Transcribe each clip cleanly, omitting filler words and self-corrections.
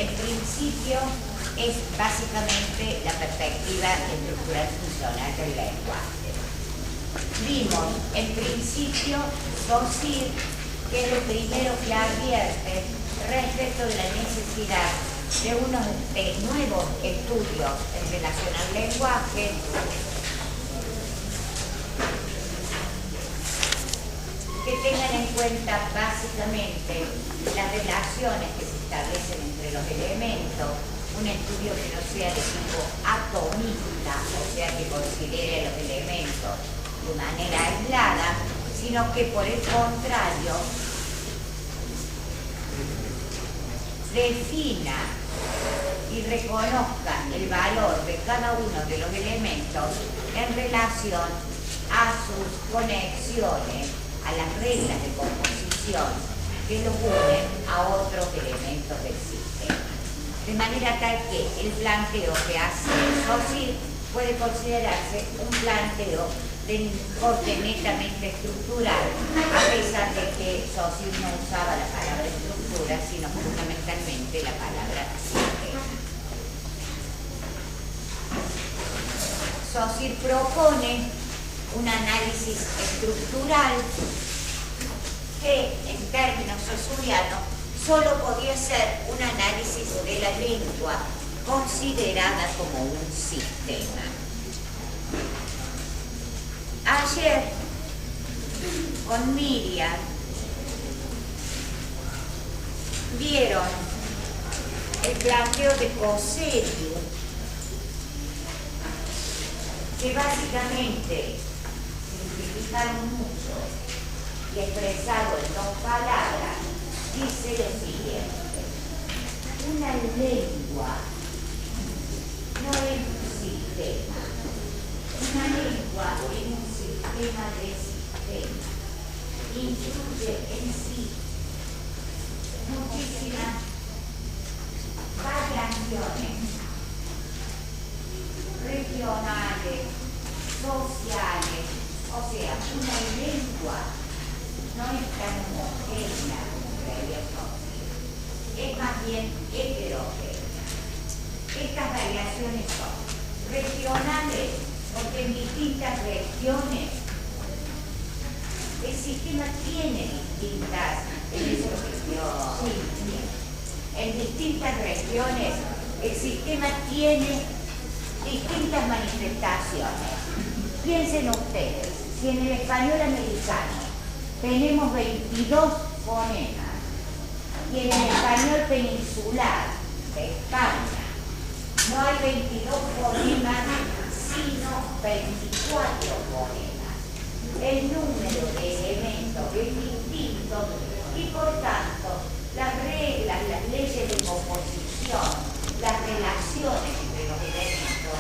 en principio es básicamente la perspectiva estructural funcional del lenguaje. Vimos en principio Saussure, que es lo primero que advierte respecto de la necesidad de unos nuevos estudios en relación al lenguaje que tengan en cuenta básicamente las relaciones que se establecen entre los elementos, un estudio que no sea de tipo atomista, o sea que considere los elementos de manera aislada, sino que por el contrario defina y reconozca el valor de cada uno de los elementos en relación a sus conexiones, a las reglas de composición que los unen a otros elementos del sistema. De manera tal que el planteo que hace Saussure puede considerarse un planteo de corte netamente estructural, a pesar de que Saussure no usaba la palabra estructura, sino fundamentalmente la palabra sistema. Saussure propone un análisis estructural que, en términos saussurianos, solo podía ser un análisis de la lengua considerada como un sistema. Ayer, con Miriam, vieron el planteo de Coselli, que básicamente, simplificando mucho y expresado en dos palabras, dice lo siguiente: una lengua no es un sistema, una lengua es un sistema de sistemas, incluye en sí muchísimas variaciones regionales, sociales, o sea, una lengua no es tan homogénea como creía Saussure, es más bien heterogénea. Estas variaciones son regionales, porque en distintas regiones el sistema tiene distintas en distintas regiones el sistema tiene distintas manifestaciones. Piensen ustedes, si en el español americano tenemos 22 fonemas y en el español peninsular de España no hay 22 fonemas, sino 24 fonemas. El número de elementos es distinto y por tanto las reglas, las leyes de composición, las relaciones entre los elementos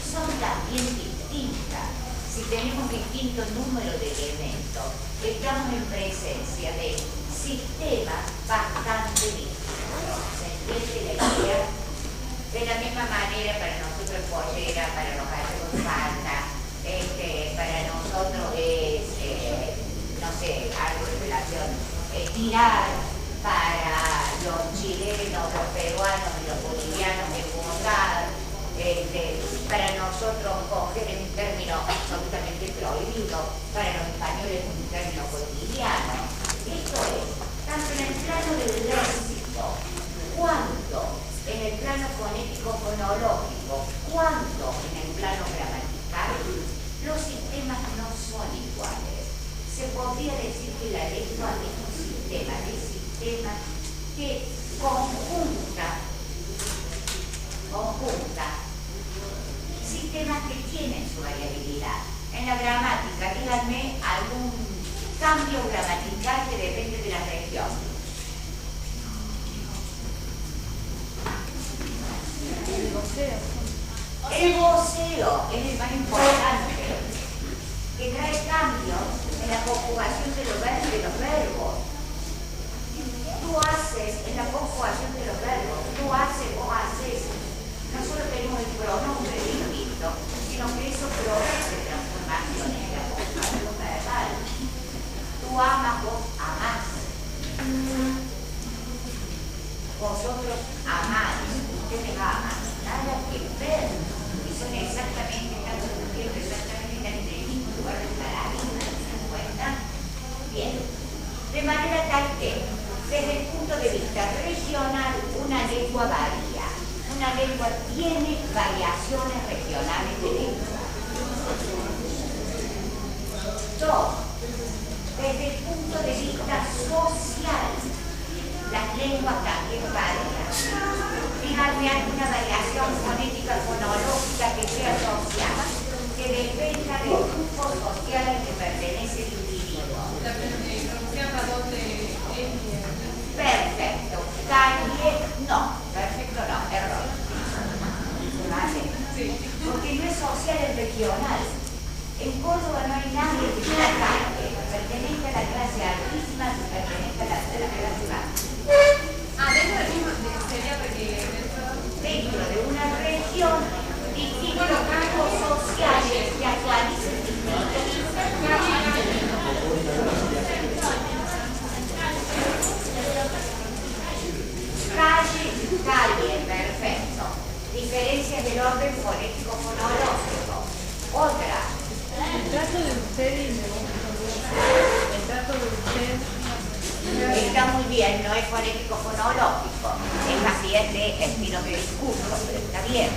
son también distintas. Si tenemos distinto número de elementos, estamos en presencia de sistemas bastante distintos. ¿Se entiende la idea? De la misma manera, para nosotros pollera, para los gallegos falta, para nosotros es, no sé, algo de relación, tirar, para los chilenos, los peruanos y los bolivianos es votar, para nosotros coger es un término absolutamente prohibido, para los españoles es un término cotidiano. Esto es, tanto en el plano del léxico, cuanto en el plano fonético-fonológico, cuanto en el plano gramatical, los sistemas no son iguales. Se podría decir que la lengua es un sistema de sistemas que conjunta sistemas que tienen su variabilidad. En la gramática, díganme algún cambio gramatical que depende de la región. El voceo es el más importante, que trae cambios en la conjugación de los verbos. Tú haces, en la conjugación de los verbos, tú haces, vos haces. No solo tenemos el pronombre distinto, sino que eso produce transformaciones en la conjugación verbal. Tú amas, vos amás. Vosotros amar, ustedes aman, nada que ver, y son exactamente, están discutiendo exactamente, están en el mismo lugar del paradigma, ¿se dan cuenta? Bien, de manera tal que, desde el punto de vista regional, una lengua varía, una lengua tiene variaciones regionales de lengua. Dos, desde el punto de vista social, las lenguas también varían. Fíjate alguna variación fonética fonológica que sea social, que dependa del grupo social al que pertenece el individuo. La pronunciación a donde es. Perfecto. Calle, no. Perfecto, no. Error. ¿Vale? Sí. Porque no es social, es regional. En Córdoba no hay nadie que diga calle. Pertenece a la clase altísima, pertenece a la clase baja. Dentro del mismo, sería porque Dentro de una región, distintos grupos sociales que actualicen calle, perfecto. Diferencias del orden fonético-fonológico. Otra. el trato de usted y me gusta. El trato de usted. Está muy bien, no es fonético-fonológico, es más bien de estilo de discurso, pero está bien.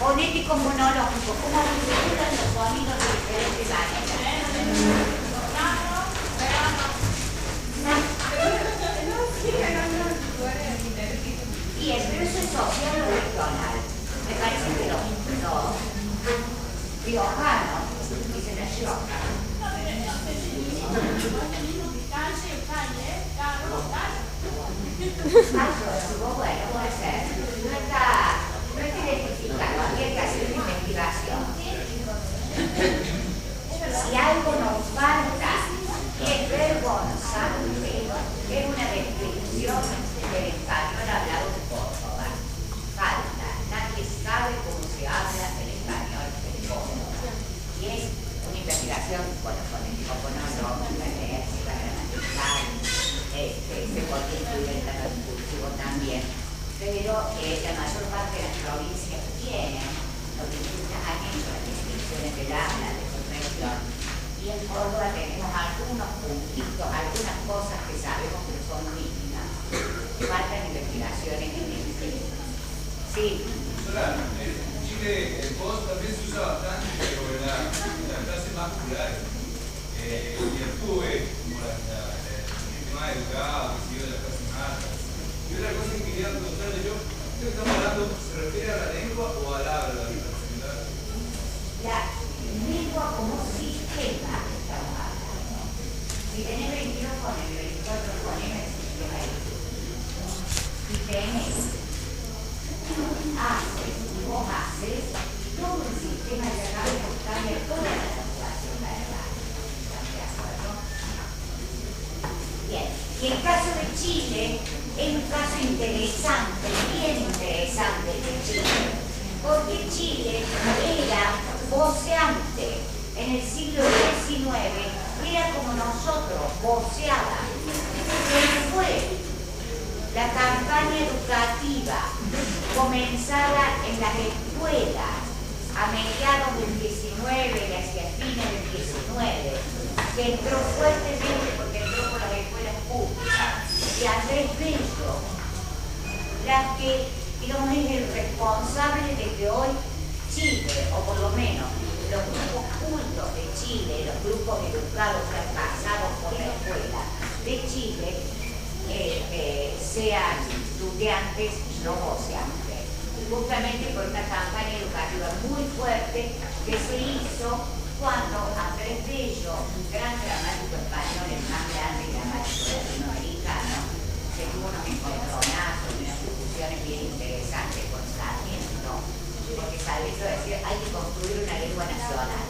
Fonético-fonológico, ¿cómo articulan los sonidos de diferentes maneras? Bien, pero eso es social o regional. Me parece que los riojanos dicen la Rioja. Bueno, puede ser. No está identificado, había que hacer una investigación. Si algo nos falta, y es vergonzante, es una descripción del español hablado en Córdoba. Falta, nadie sabe cómo se habla el español en Córdoba. Y es una investigación, bueno, fonético-fonológica, léxica, gramatical, se puede incluir el plano discursivo también, pero la mayor parte de las provincias tienen lo que implica anexo las descripciones del habla, de su región, y en Córdoba tenemos algunos puntitos, algunas cosas que sabemos que son mínimas. Faltan investigaciones en el tema. Sí. En Chile el vos también se usa bastante, pero en la clase más popular. Y estuve como el tema educado, que sigue la clase más. Y otra cosa que quería preguntarle yo, ¿esto que estamos hablando se refiere a la lengua o al habla? La lengua como sistema estamos hablando. Si tenés 22 fonemas, 24 fonemas, el sistema es. Si tenés, haces y vos haces, todo el sistema de acá cambia toda la conjugación verbal. ¿Están de acuerdo? Bien. Y el caso de Chile es un caso interesante, bien interesante de Chile, porque Chile era voceante en el siglo XIX, era como nosotros, voceaba. ¿Qué fue? La campaña educativa comenzada en las escuelas a mediados del XIX y hacia fines del XIX, que entró fuertemente porque entró por las escuelas públicas, y Andrés Bello, la que, digamos, es el responsable de que hoy Chile, o por lo menos los grupos cultos de Chile, los grupos educados que han pasado por la escuela de Chile, sean estudiantes no voceantes. Justamente por una campaña educativa muy fuerte que se hizo cuando Andrés Bello, un gran dramático español, el más grande dramático latinoamericano, que tuvo unos encontronazos y unas discusiones bien interesantes con Sarmiento, porque Sarmiento decía hay que construir una lengua nacional.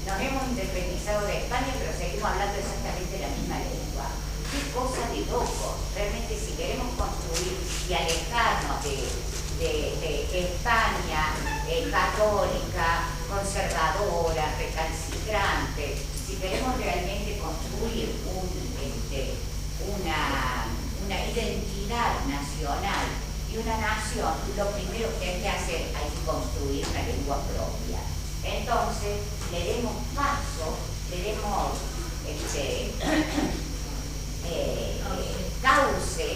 Nos hemos independizado de España, pero seguimos hablando exactamente la misma lengua. Qué cosa de loco. Realmente, si queremos construir y alejarnos de España católica, conservadora, recalcitrante, si queremos realmente construir una identidad unidad nacional y una nación, lo primero que hay que hacer hay que construir una lengua propia. Entonces, le demos paso, le demos cauce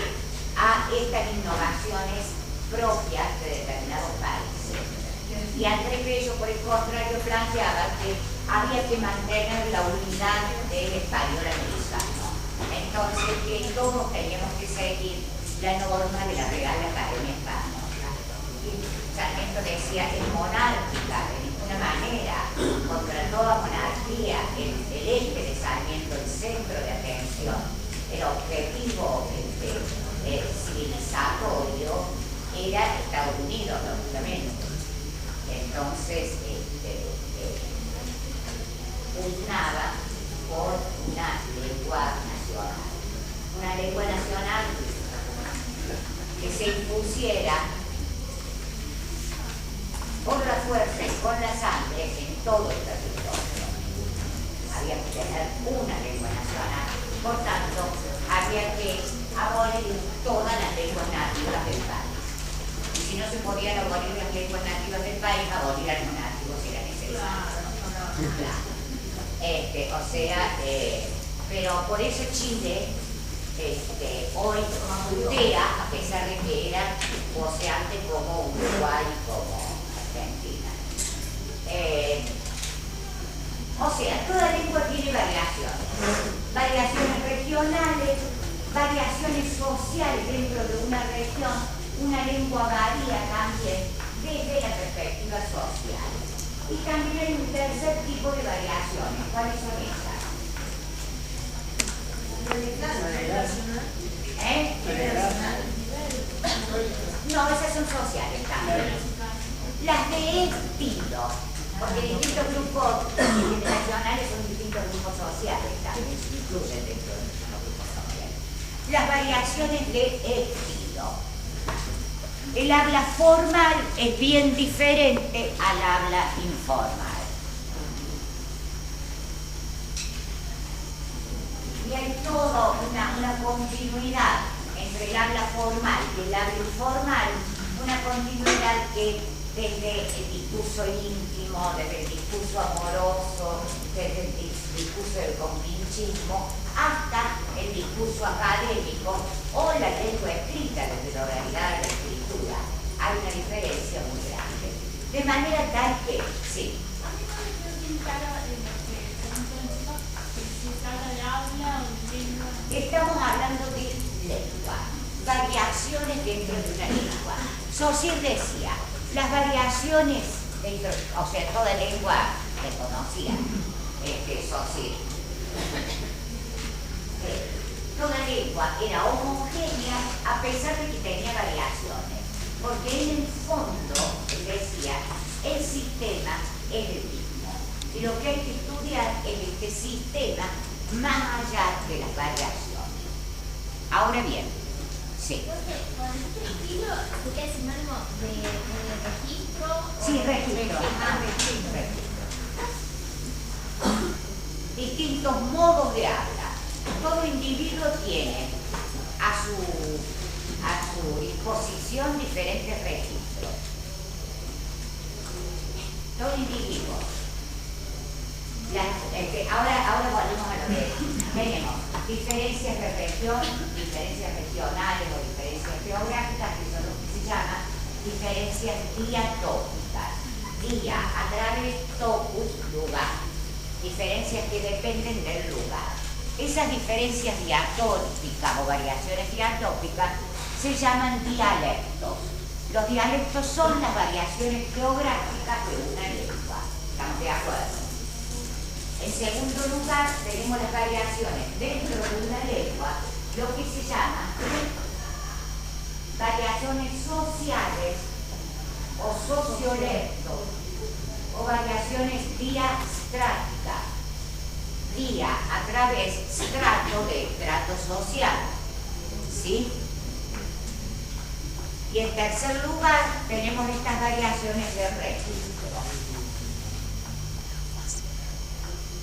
a estas innovaciones propias de determinados países. Y Andrés Bello, por el contrario, planteaba que había que mantener la unidad del español americano. Entonces, que todos teníamos que seguir la norma de la Real Academia Española. Y Sarmiento decía, es monárquica, de ninguna manera, contra toda monarquía, el eje de Sarmiento, el centro de atención, el objetivo civilizatorio era Estados Unidos, lógicamente. Entonces, pugnaba por una lengua nacional que se impusiera con la fuerza y con la sangre en todo el territorio. Había que tener una lengua nacional, por tanto, había que abolir todas las lenguas nativas del país. Y si no se podían abolir las lenguas nativas del país, abolir al monárquico si era necesario. Claro. Pero por eso Chile hoy putea, a pesar de que era poseante como Uruguay y como Argentina. Toda lengua tiene variaciones regionales, variaciones sociales dentro de una región. Una lengua varía también desde la perspectiva social. Y también hay un tercer tipo de variaciones. ¿Cuáles son esas? No, esas son sociales también. Las de estilo, porque distintos grupos nacionales son distintos grupos sociales también, se incluyen dentro de los grupos sociales. Las variaciones de estilo. El habla formal es bien diferente al habla informal. Y hay toda una continuidad entre el habla formal y el habla informal, una continuidad que desde el discurso íntimo, desde el discurso amoroso, desde el discurso del compinchismo, hasta el discurso académico o la lengua escrita, desde la oralidad a la escritura. Hay una diferencia muy grande. De manera tal que, sí. A mí no me quedó bien claro si se habla de habla o de lengua. Estamos hablando de lengua, variaciones dentro de una lengua. Saussure decía, las variaciones dentro, o sea, toda lengua reconocía, Saussure. Toda lengua era homogénea a pesar de que tenía variaciones, porque en el fondo, él decía, el sistema es el mismo. Y lo que hay que estudiar es este sistema más allá de las variaciones. Ahora bien, sí. Entonces, con este estilo, ¿sería sinónimo de registro? Sí, registro. Distintos modos de habla. Todo individuo tiene a su disposición diferentes registros. Todo individuo. Ahora volvemos a lo que tenemos. Diferencias de región, diferencias regionales o diferencias geográficas, que son lo que se llama diferencias diatópicas. Dia, a través, topus, lugar. Diferencias que dependen del lugar. Esas diferencias diatópicas o variaciones diatópicas se llaman dialectos. Los dialectos son las variaciones geográficas de una lengua. ¿Estamos de acuerdo? En segundo lugar, tenemos las variaciones dentro de una lengua, lo que se llama variaciones sociales o sociolectos o variaciones diastráticas. Dia, a través, strato de estrato social. ¿Sí? Y en tercer lugar, tenemos estas variaciones de registro.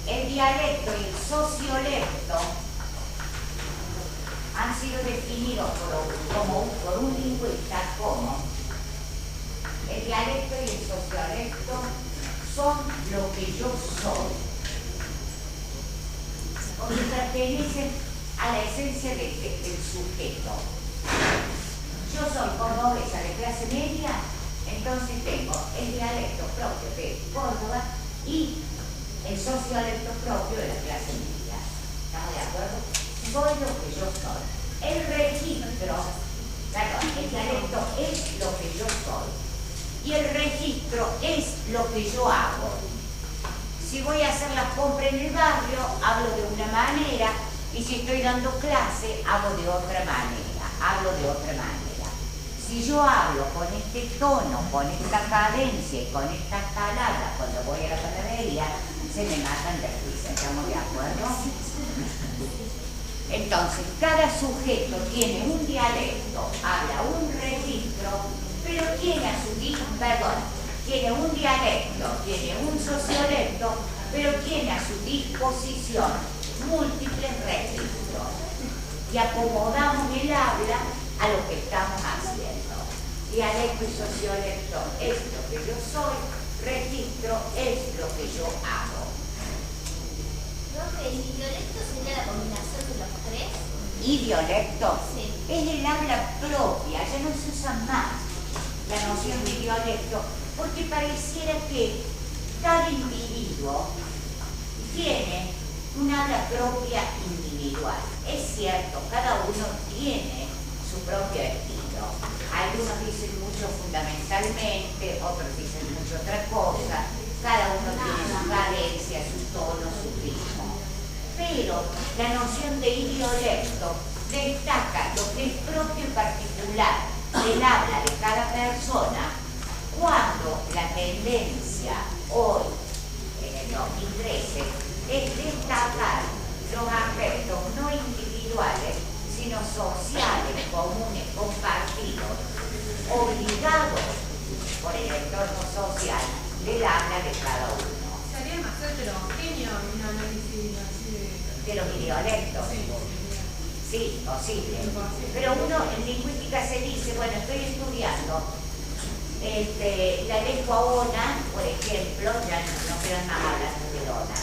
El dialecto y el sociolecto han sido definidos por un lingüista como el dialecto y el sociolecto son lo que yo soy, porque pertenecen a la esencia del sujeto. Yo soy cordobesa de clase media, entonces tengo el dialecto propio de Córdoba y el sociolecto propio de la clase media. ¿Estamos de acuerdo? Soy lo que yo soy. El registro, perdón, el dialecto es lo que yo soy. Y el registro es lo que yo hago. Si voy a hacer la compra en el barrio, hablo de una manera, y si estoy dando clase, hago de otra manera, hablo de otra manera. Si yo hablo con este tono, con esta cadencia y con estas palabras cuando voy a la panadería, se me matan de risa, ¿estamos de acuerdo? Entonces, cada sujeto tiene un dialecto, habla un registro, pero tiene tiene un dialecto, tiene un sociolecto, pero tiene a su disposición múltiples registros. Y acomodamos el habla a lo que estamos haciendo. Dialecto y sociolecto es lo que yo soy, registro es lo que yo hago. Profe, ¿el dialecto sería la combinación de los tres? Idiolecto Sí. es el habla propia, ya no se usa más la noción de dialecto, porque pareciera que cada individuo tiene un habla propia individual. Es cierto, cada uno tiene su propio estilo. Algunos dicen mucho fundamentalmente, otros dicen mucho otra cosa. Cada uno tiene su cadencia, su tono, su ritmo. Pero la noción de idiolecto destaca lo que es propio y particular del habla de cada persona, cuando la tendencia hoy, en el 2013, es destacar los aspectos no individuales, sino sociales, comunes, compartidos, obligados por el entorno social del habla de cada uno. Sería más heterogéneo un análisis así De los idiolectos. Sí, posible. Pero uno en lingüística se dice, bueno, estoy estudiando la lengua ona, por ejemplo, ya no quedan más hablando de ona,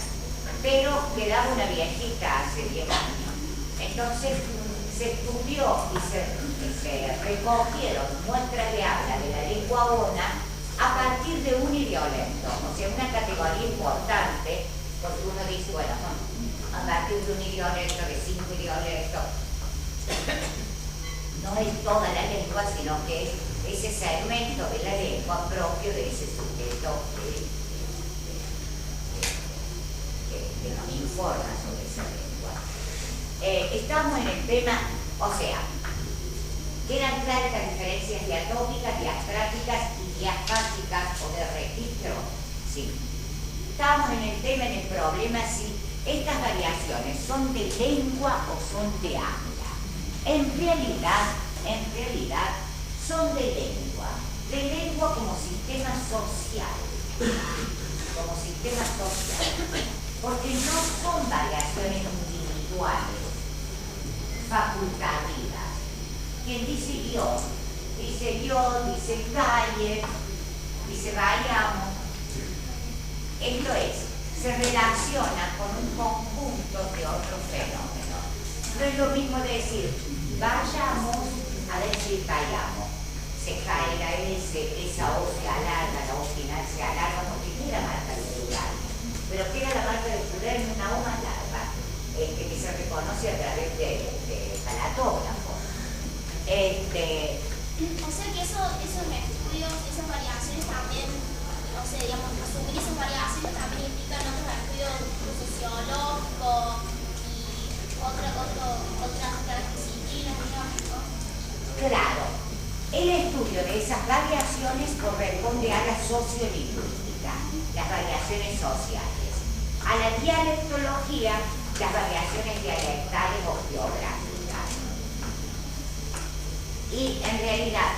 pero quedaba una viejita hace 10 años. Entonces se estudió y se recogieron muestras de habla de la lengua ona a partir de un idiolecto, o sea, una categoría importante, porque uno dice, bueno, a partir de un idiolecto, de 5 idiolectos, no es toda la lengua, sino que es ese segmento de la lengua propio de ese sujeto que nos informa sobre esa lengua. Estamos en el tema, o sea, quedan claras las diferencias diatópicas, diastráticas y diafásicas o de registro. Sí. Estamos en el tema, en el problema, si estas variaciones son de lengua o son de habla. En realidad, son de lengua como sistema social, porque no son variaciones individuales, facultativas. Quien dice yo, dice calle, dice vayamos. Esto es, se relaciona con un conjunto de otros fenómenos. No es lo mismo decir vayamos a decir vayamos. Se cae la S, esa O se alarga, la O final se alarga porque queda marca de plural. Pero queda la marca de plural en una O más larga, que se reconoce a través de palatógrafo. O sea que esos estudios, esas variaciones también, no sé, digamos, asumir esas variaciones también implican otros estudios sociológicos y otras disciplinas, digamos, ¿no? Claro, el estudio de esas variaciones corresponde a la sociolingüística, las variaciones sociales. A la dialectología, las variaciones dialectales o geográficas. Y en realidad,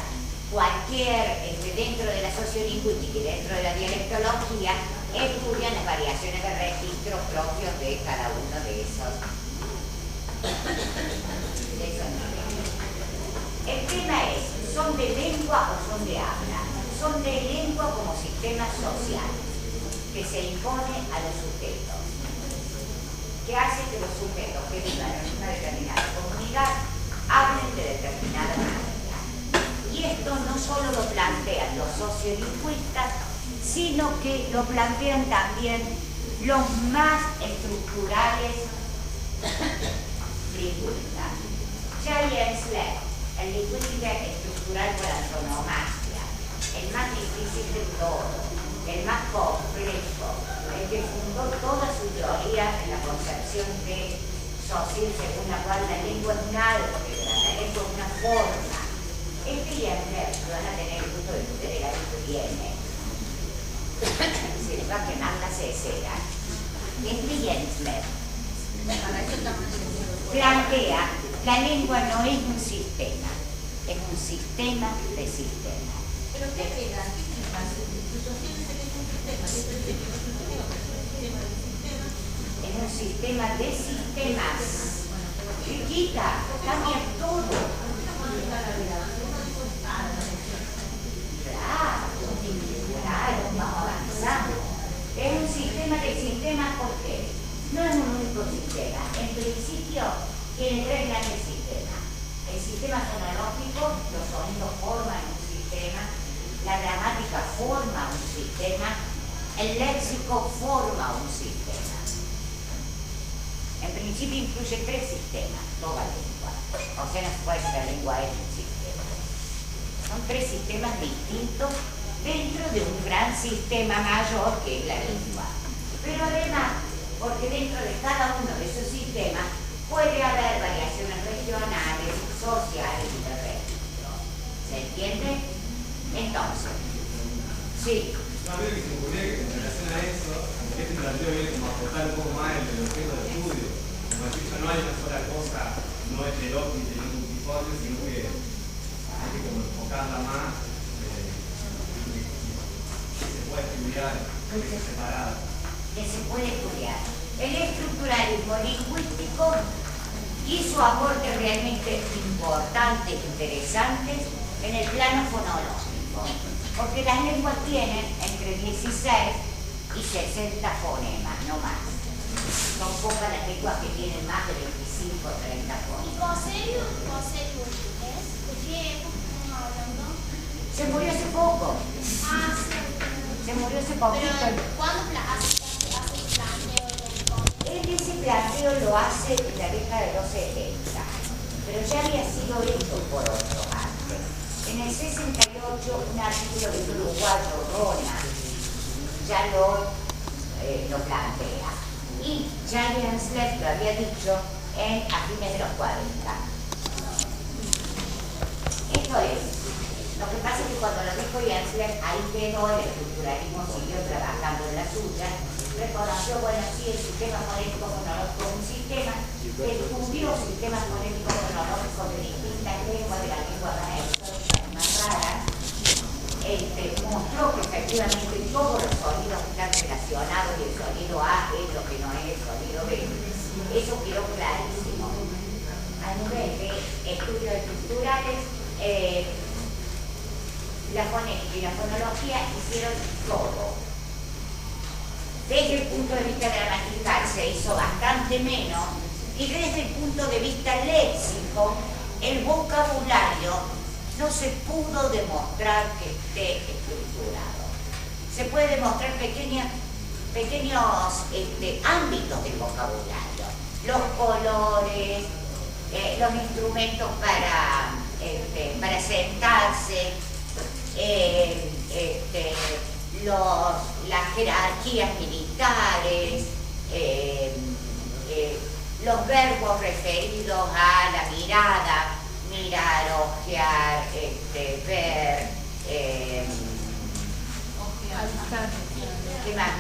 dentro de la sociolingüística y dentro de la dialectología, estudian las variaciones de registro propios de cada uno de esos Eso no es. El tema es, ¿son de lengua o son de habla? Son de lengua como sistema social que se impone a los sujetos, que hace que los sujetos que vivan en una determinada comunidad hablen de determinada manera. Y esto no solo lo plantean los sociolingüistas, sino que lo plantean también los más estructurales lingüistas. Charles Slade, el lingüista estructural por antonomasia, el más difícil de todo, el más complejo, el que fundó toda su teoría en la concepción de Saussure, según la cual la lengua es un álgebra, la lengua es una forma. Este y el que van a tener el gusto de estudiar el año que viene, se les va a quemar la cesera. Este Jensmer plantea, la lengua no es un sistema, es un sistema de sistemas. ¿Pero qué queda? Es un sistema de sistemas. Chiquita, cambia todo. Claro, vamos avanzando. Es un sistema de sistemas porque no es un único sistema. En principio tiene tres grandes sistemas. El sistema fonológico, los sonidos forman un sistema, la gramática forma un sistema, el léxico forma un sistema. En principio incluye tres sistemas, toda lengua. O sea, no se puede decir la lengua es un sistema. Son tres sistemas distintos dentro de un gran sistema mayor que es la lengua. Pero además, porque dentro de cada uno de esos sistemas puede haber variaciones regionales, sociales y de registro. ¿Se entiende? Entonces, sí. No, creo que se me ocurría que en relación a eso, este planteo viene como a aportar un poco más el objeto de estudio. Como decir, no hay una sola cosa, no es heteróclita ni un multifonio, sino que hay que como enfocarla más, que se puede estudiar, que es separada. Que se puede estudiar. El estructuralismo lingüístico hizo aportes realmente importantes, interesantes en el plano fonológico, porque las lenguas tienen entre 16 y 60 fonemas, no más. Son pocas las lenguas que tienen más de 25 o 30 ¿Y fonemas. Coserius es? ¿De qué época estamos hablando? Se murió hace poco, Ah, sí. se murió hace poquito. Pero, ¿cuándo hace el planteo del comienzo? Él ese planteo lo hace en la década de los 70, pero ya había sido hecho por otros antes. En el 68, un artículo del uruguayo Rona ya lo plantea. Y Charles Slade lo había dicho a fines de los 40. Esto es, lo que pasa es que cuando lo dijo Slade, ahí quedó, el estructuralismo siguió trabajando en la suya, reconoció, bueno, sí, el sistema fonético fonológico es un sistema, descubrió sistemas fonéticos fonológicos de distintas lenguas, de la lengua más rara, mostró que efectivamente todos los sonidos están relacionados y el sonido A es lo que no es el sonido B. Eso quedó clarísimo. A nivel de estudios estructurales, la fonética y la fonología hicieron todo. Desde el punto de vista gramatical se hizo bastante menos y desde el punto de vista léxico, el vocabulario no se pudo demostrar que esté estructurado. Se puede demostrar pequeños ámbitos del vocabulario, los colores, los instrumentos para sentarse, las jerarquías militares, los verbos referidos a la mirada, mirar, ojear, ver, Avistar. ¿qué más?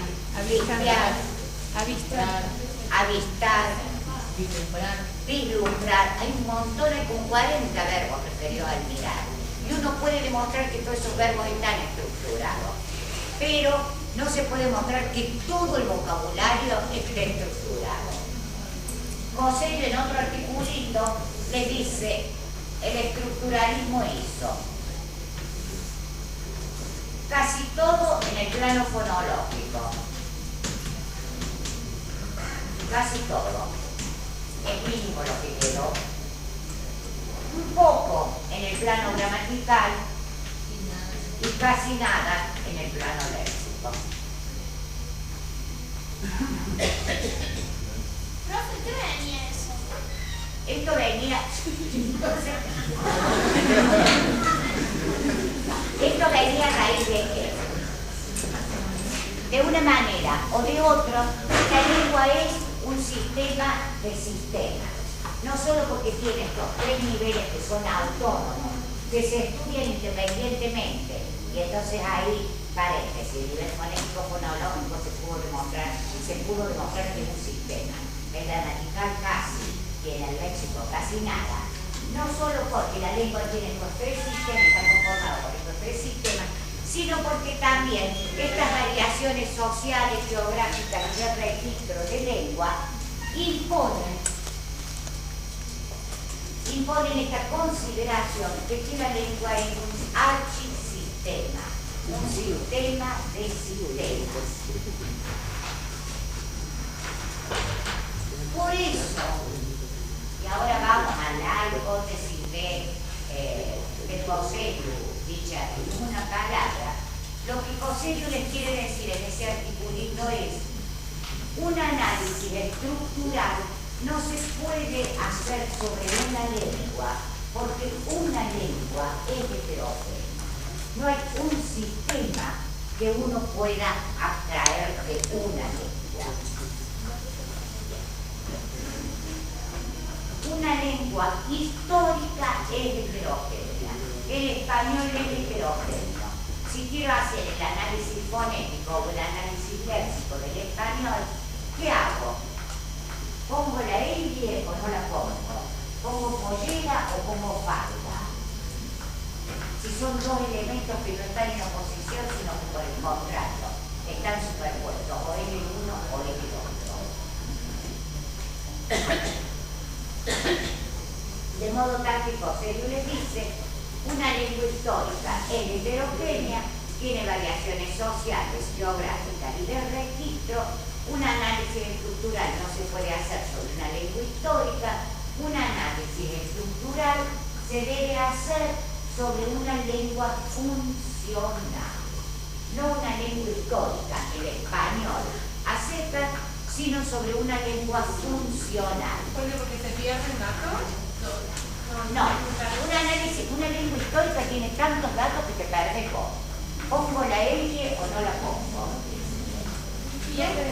Avistar, vislumbrar. Hay un montón, hay con 40 verbos referidos al mirar. Y uno puede demostrar que todos esos verbos están estructurados. Pero no se puede mostrar que todo el vocabulario esté estructurado. Cosello en otro articulito le dice, el estructuralismo hizo casi todo en el plano fonológico. Casi todo. Es mínimo lo que quedó. Un poco en el plano gramatical y casi nada en el plano léxico. Profe, ¿qué venía eso? Esto venía... Esto venía a raíz de qué? De una manera o de otra, la lengua es un sistema de sistemas. No solo porque tiene estos tres niveles que son autónomos, que se estudian independientemente, y entonces ahí, paréntesis, el nivel fonético fonológico se pudo demostrar que es un sistema. El gramatical casi, y en el léxico casi nada. No solo porque la lengua tiene estos tres sistemas, está conformada por estos tres sistemas, sino porque también estas variaciones sociales, geográficas y de registro de lengua imponen esta consideración de que la lengua es un archisistema, un sistema de sistemas. Por eso, y ahora vamos a la hipótesis de Cosello, dicha en una palabra, lo que Cosello les quiere decir en ese articulito es un análisis estructural no se puede hacer sobre una lengua porque una lengua es heterogénea. No hay un sistema que uno pueda abstraer de una lengua. Una lengua histórica es heterogénea. El español es heterogéneo. Si quiero hacer el análisis fonético o el análisis léxico del español, ¿qué hago? ¿Pongo la L o no la pongo? ¿Pongo pollera o pongo falda? Si son dos elementos que no están en oposición, sino que por el contrario, están superpuestos, o es el uno o es el otro. De modo tal que Cosello les dice, una lengua histórica es heterogénea, tiene variaciones sociales, geográficas y de registro. Un análisis estructural no se puede hacer sobre una lengua histórica, un análisis estructural se debe hacer sobre una lengua funcional, no una lengua histórica, el español, acepta, sino sobre una lengua funcional. ¿Por qué? ¿Porque se pierden datos? No, una lengua histórica tiene tantos datos que te perdés vos. ¿Pongo la L o no la pongo? Y antes de que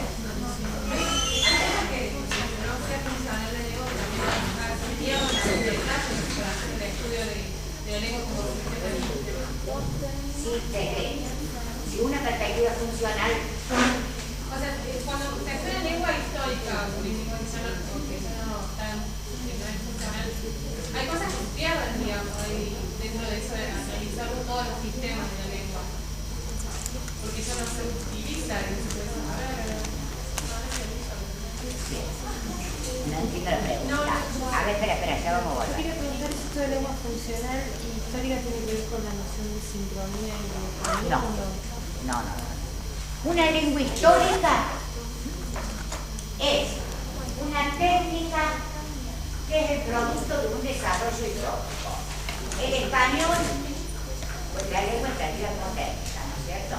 no sea funcional de lengua, también se pierden los detalles para hacer el estudio de la lengua como Sí, si una perspectiva funcional. O sea, cuando se estudia lengua histórica, política funcional, porque eso no es funcional, hay cosas que se pierden, digamos, ahí dentro de eso de analizar todos los sistemas de la lengua. Porque eso no se utiliza, no se puede saber. No entiendo la pregunta. A ver, espera, ya vamos a volver. Yo quería preguntar si esto de lengua funcional y histórica tiene que ver con la noción de sincronía y de No. Una lengua histórica es una técnica que es el producto de un desarrollo histórico. El español, pues la lengua entendida como técnica, ¿no es cierto?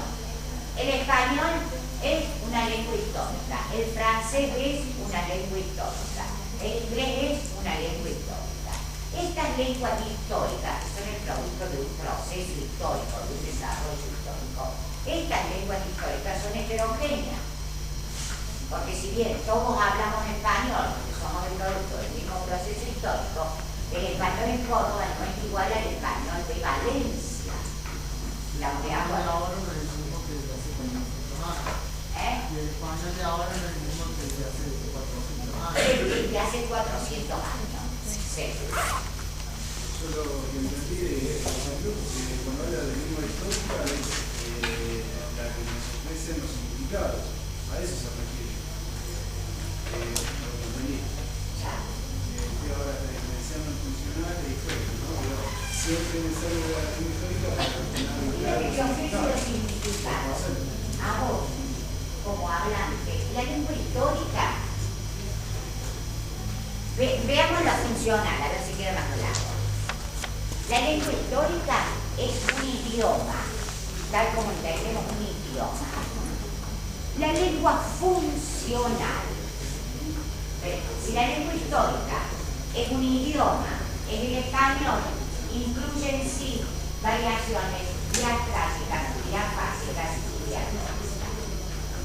El español es una lengua histórica, el francés es una lengua histórica, el inglés es una lengua histórica. Estas lenguas históricas, que son el producto de un proceso histórico, de un desarrollo histórico, estas lenguas históricas son heterogéneas. Porque si bien todos hablamos español, porque somos el producto del mismo proceso histórico, el español en Córdoba no es igual al español de Valencia. La que habla Y el español de ahora no es el mismo que el de hace 400 años. el de hace 400 años. Sí. Yo lo que entendí es, por ejemplo, que cuando habla de lengua histórica es la que nos ofrecen los significados. A eso se refiere. Lo que entendí. Que ahora pensando en siempre es necesario de la lengua histórica para Lo que te ofrece los significados a vos, como hablante. La lengua histórica, veamos la funcional, a ver si queda más claro. La lengua histórica es un idioma, tal como entendemos un idioma. La lengua funcional, si la lengua histórica es un idioma, en el español incluye en sí variaciones diacrásicas, diafásicas y diacrónicas.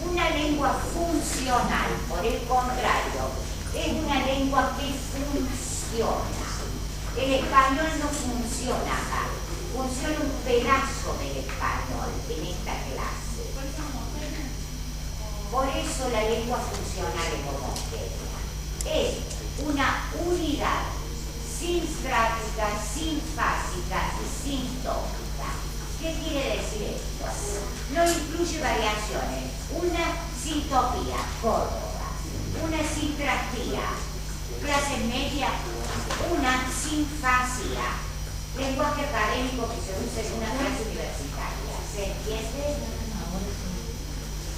Una lengua funcional, por el contrario, es una lengua que funciona. El español no funciona acá, funciona un pedazo del español en esta clase. Por eso la lengua funcional es homogénea. Es una unidad sinstrática, sinfásica y sintópica. ¿Qué quiere decir esto? No incluye variaciones. Una sintopía, Córdoba. Una sintrastía, clase media. Una sinfasía, lenguaje académico que se usa en una clase universitaria. ¿Se entiende?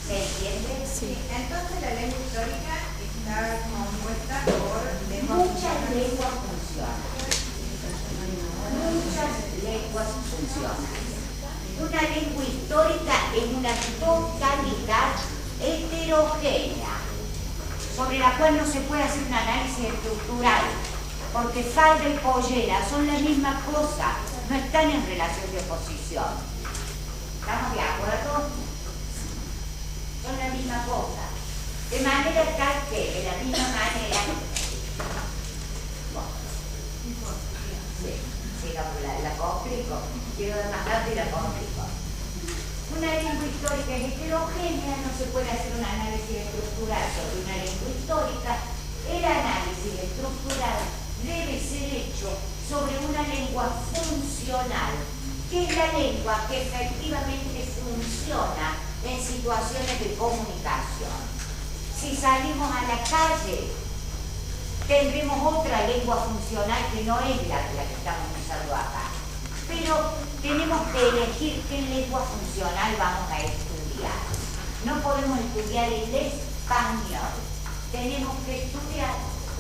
¿Se entiende? Sí. Entonces la lengua histórica está compuesta por Muchas lenguas funcionan. Muchas lenguas funcionan. Una lengua histórica es una totalidad heterogénea, sobre la cual no se puede hacer un análisis estructural, porque falda y pollera son la misma cosa, no están en relación de oposición. ¿Estamos de acuerdo? Son la misma cosa. De manera tal que, de la misma manera, sí, la complico, quiero dar más tarde y la complico. Una lengua histórica es heterogénea, no se puede hacer un análisis estructural sobre una lengua histórica. El análisis estructural debe ser hecho sobre una lengua funcional, que es la lengua que efectivamente funciona en situaciones de comunicación. Si salimos a la calle, tendremos otra lengua funcional que no es la que estamos usando acá. Pero tenemos que elegir qué lengua funcional vamos a estudiar. No podemos estudiar el español. Tenemos que estudiar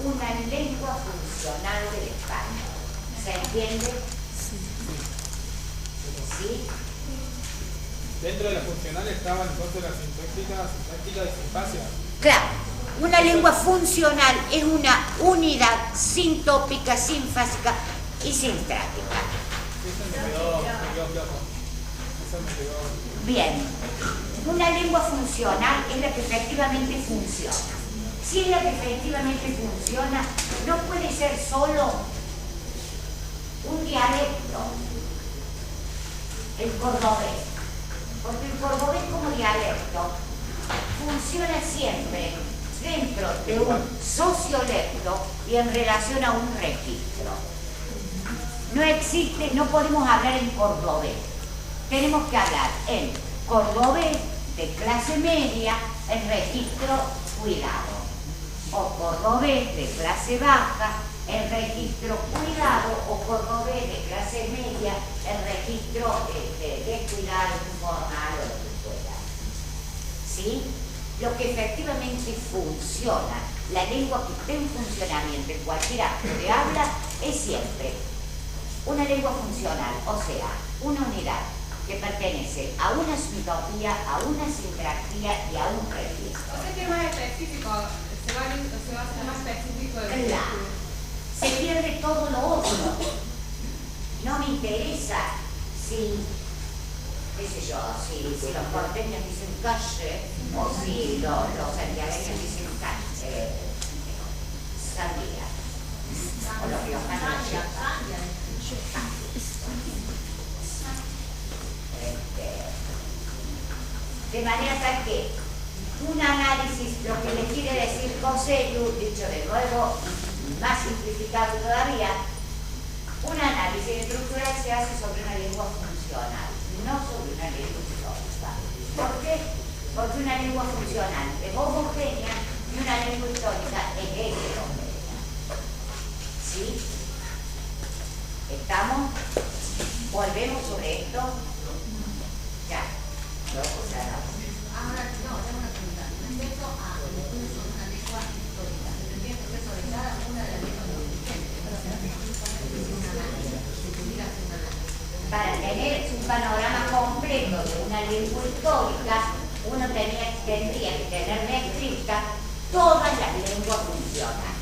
una lengua funcional del español. ¿Se entiende? ¿Sí? Dentro de la funcional estaban entonces las sintácticas y sinfásica. Claro, una lengua funcional es una unidad sintópica, sinfásica y sintrática. Eso me quedó claro. Eso me quedó. Bien, una lengua funcional es la que efectivamente funciona. Si es la que efectivamente funciona, no puede ser solo un dialecto, el cordobés, porque el cordobés como dialecto funciona siempre dentro de un sociolecto y en relación a un registro. No existe, no podemos hablar en cordobés, tenemos que hablar en cordobés de clase media, en registro cuidado, o cordobés de clase baja, en registro cuidado, o cordobés de clase media, en registro de cuidado informal o lo que fuera. ¿Sí? Lo que efectivamente funciona, la lengua que esté en funcionamiento en cualquier acto de habla, es siempre una lengua funcional, o sea, una unidad que pertenece a una sintopía, a una sintaxia y a un registro. O sea que es más específico, se va a hacer más específico de Claro. Se pierde todo lo otro. No me interesa si, qué sé yo, si los porteños dicen calle o si los santiagueños dicen sandía. O los riojanos de manera tal que un análisis, lo que les quiere decir Cosello, dicho de nuevo, más simplificado todavía, un análisis estructural se hace sobre una lengua funcional, no sobre una lengua histórica. ¿Por qué? Porque una lengua funcional es homogénea y una lengua histórica es heterogénea. ¿Sí? ¿Estamos? ¿Volvemos sobre esto? Ya. O sea, Ahora, no, tengo una pregunta. Respecto al uso de una lengua histórica, se tendría que ser sobre cada una de las lenguas vigentes. para tener un panorama completo de una lengua histórica, uno tendría que tener descritas todas las lenguas funcionales.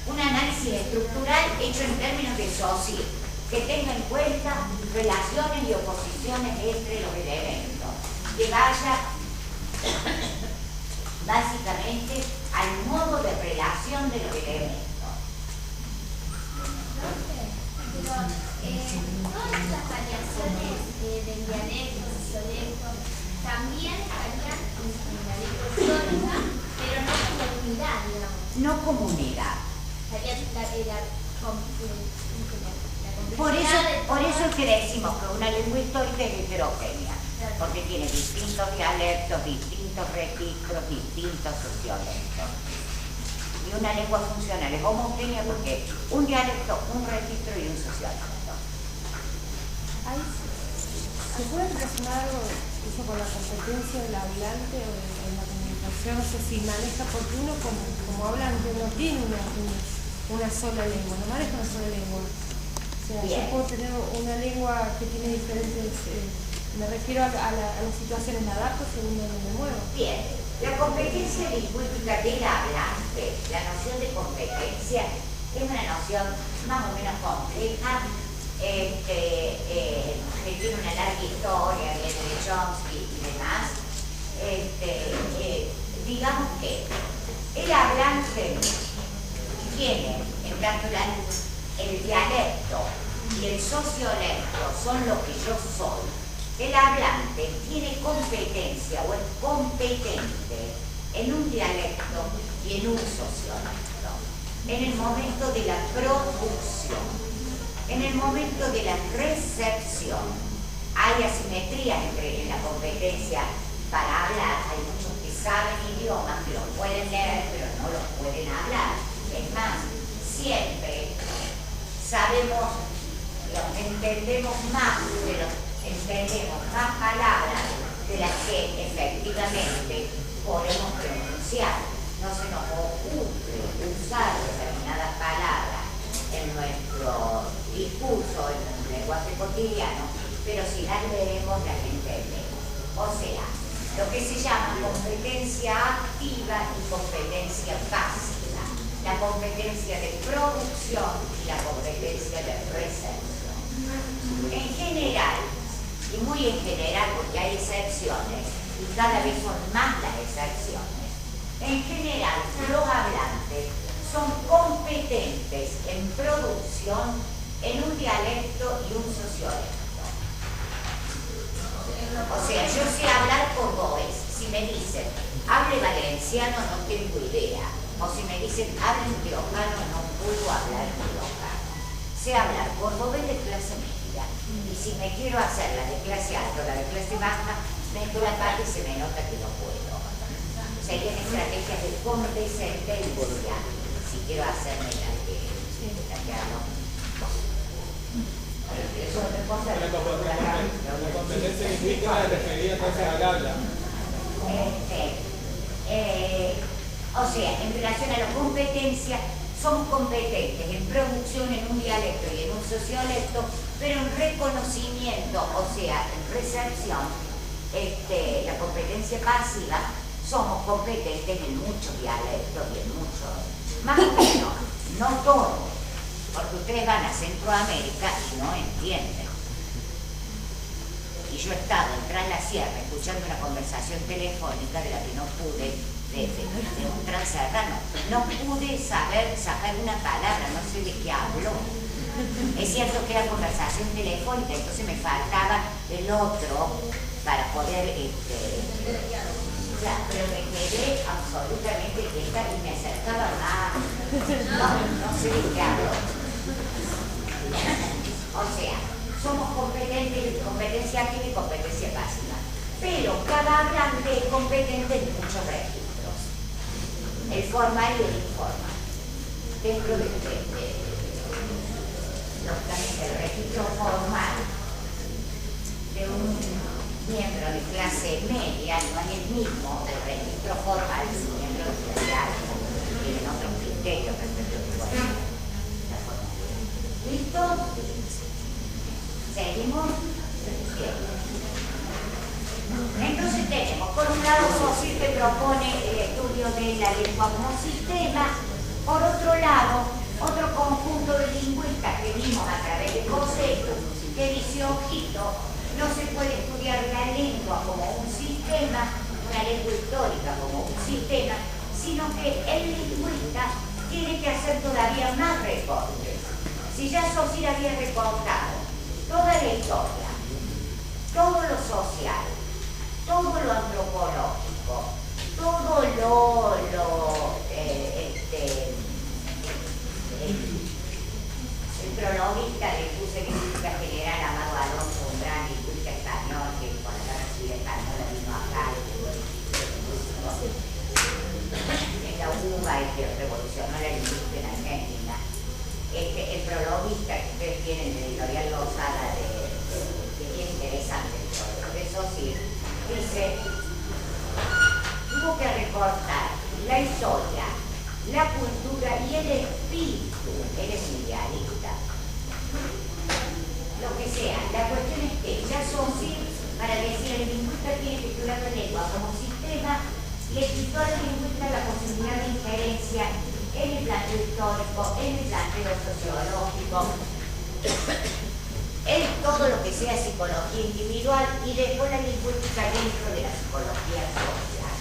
Un análisis estructural hecho en términos de SOCIR, que tenga en cuenta relaciones y oposiciones entre los elementos, que vaya básicamente al modo de relación de los elementos. Todas las variaciones del dialecto, sociolecto, también estarían en la lengua histórica, pero no como unidad, digamos. No como unidad. Por eso es que decimos que una lengua histórica es heterogénea, porque tiene distintos dialectos, distintos registros, distintos sociolectos. Y una lengua funcional es homogénea porque un dialecto, un registro y un sociolecto. ¿Se puede relacionar algo eso con la competencia del hablante o en la comunicación? No sé si maneja, porque uno como hablante no tiene una sola lengua, no maneja una sola lengua. O sea, yo puedo tener una lengua que tiene diferentes, me refiero a las situaciones, me adapto según donde me muevo. Bien, la competencia lingüística del hablante, la noción de competencia, es una noción más o menos compleja, que tiene una larga historia, viene de Chomsky y demás. Digamos que el hablante tiene, en tanto el dialecto y el sociolecto son lo que yo soy, el hablante tiene competencia o es competente en un dialecto y en un sociolecto, en el momento de la producción. En el momento de la recepción hay asimetrías en la competencia para hablar. Hay muchos que saben idiomas, que los pueden leer, pero no los pueden hablar. Es más, siempre sabemos, entendemos más palabras de las que efectivamente podemos pronunciar. No se nos ocurre usar determinadas palabras en nuestro discurso, en el lenguaje cotidiano, pero si las leemos, las entendemos. O sea, lo que se llama competencia activa y competencia pasiva. La competencia de producción y la competencia de recepción. En general, y muy en general porque hay excepciones, y cada vez son más las excepciones, en general los hablantes son competentes en producción en un dialecto y un sociolecto. O sea, yo sé hablar cordobés. Si me dicen, hable valenciano, no tengo idea. O si me dicen, hable riojano, no puedo hablar riojano. Sé hablar cordobés de clase media. Y si me quiero hacer la de clase alta o la de clase baja, meto la pata y se me nota que no puedo. Serían estrategias de condescendencia. Si quiero hacerme la que hablo. La competencia lingüística es referida entonces al habla. O sea, en relación a la competencia, somos competentes en producción en un dialecto y en un sociolecto, pero en reconocimiento, o sea, en recepción, la competencia pasiva, somos competentes en muchos dialectos y en muchos, más o menos, no todos, porque ustedes van a Centroamérica y no entienden. Y yo he estado en la sierra escuchando una conversación telefónica de la que no pude, de un transerrano, no pude sacar una palabra, no sé de qué habló. Es cierto que era conversación telefónica, entonces me faltaba el otro para poder, claro, pero me quedé absolutamente quieta y me acercaba más. No sé de qué habló. O sea, somos competentes, competencia activa y competencia pasiva. Pero cada hablante es competente en muchos registros, el formal y el informal. Dentro del registro formal de un miembro de clase media no es el mismo del registro formal de un miembro de clase alta, tienen otros criterios respecto a la formalidad. ¿Listo? ¿Seguimos? Bien. Entonces tenemos, por un lado, Saussure que propone el estudio de la lengua como sistema, por otro lado, otro conjunto de lingüistas que vimos a través de conceptos que dice, ojito, no se puede estudiar la lengua como un sistema, una lengua histórica como un sistema, sino que el lingüista tiene que hacer todavía más recortes. Si ya Saussure había recortado toda la historia, todo lo social, todo lo antropológico, todo el prologuista le puse lingüística general Amado Alonso, un gran lingüista español que con la Guerra Civil Española vino acá en la UBA y que revolucionó la lingüística en Argentina. El prologuista que ustedes tienen de Editorial Lozada, que es interesante el prólogo de Saussure, dice, tuvo que recortar la historia, la cultura y el espíritu, él es idealista. Lo que sea, la cuestión es que ya Saussure, para decir el lingüista tiene que estudiar la lengua como sistema, le quitó al lingüista la posibilidad de injerencia en el planteo histórico, en el planteo sociológico, en todo lo que sea psicología individual y después la lingüística dentro de la psicología social.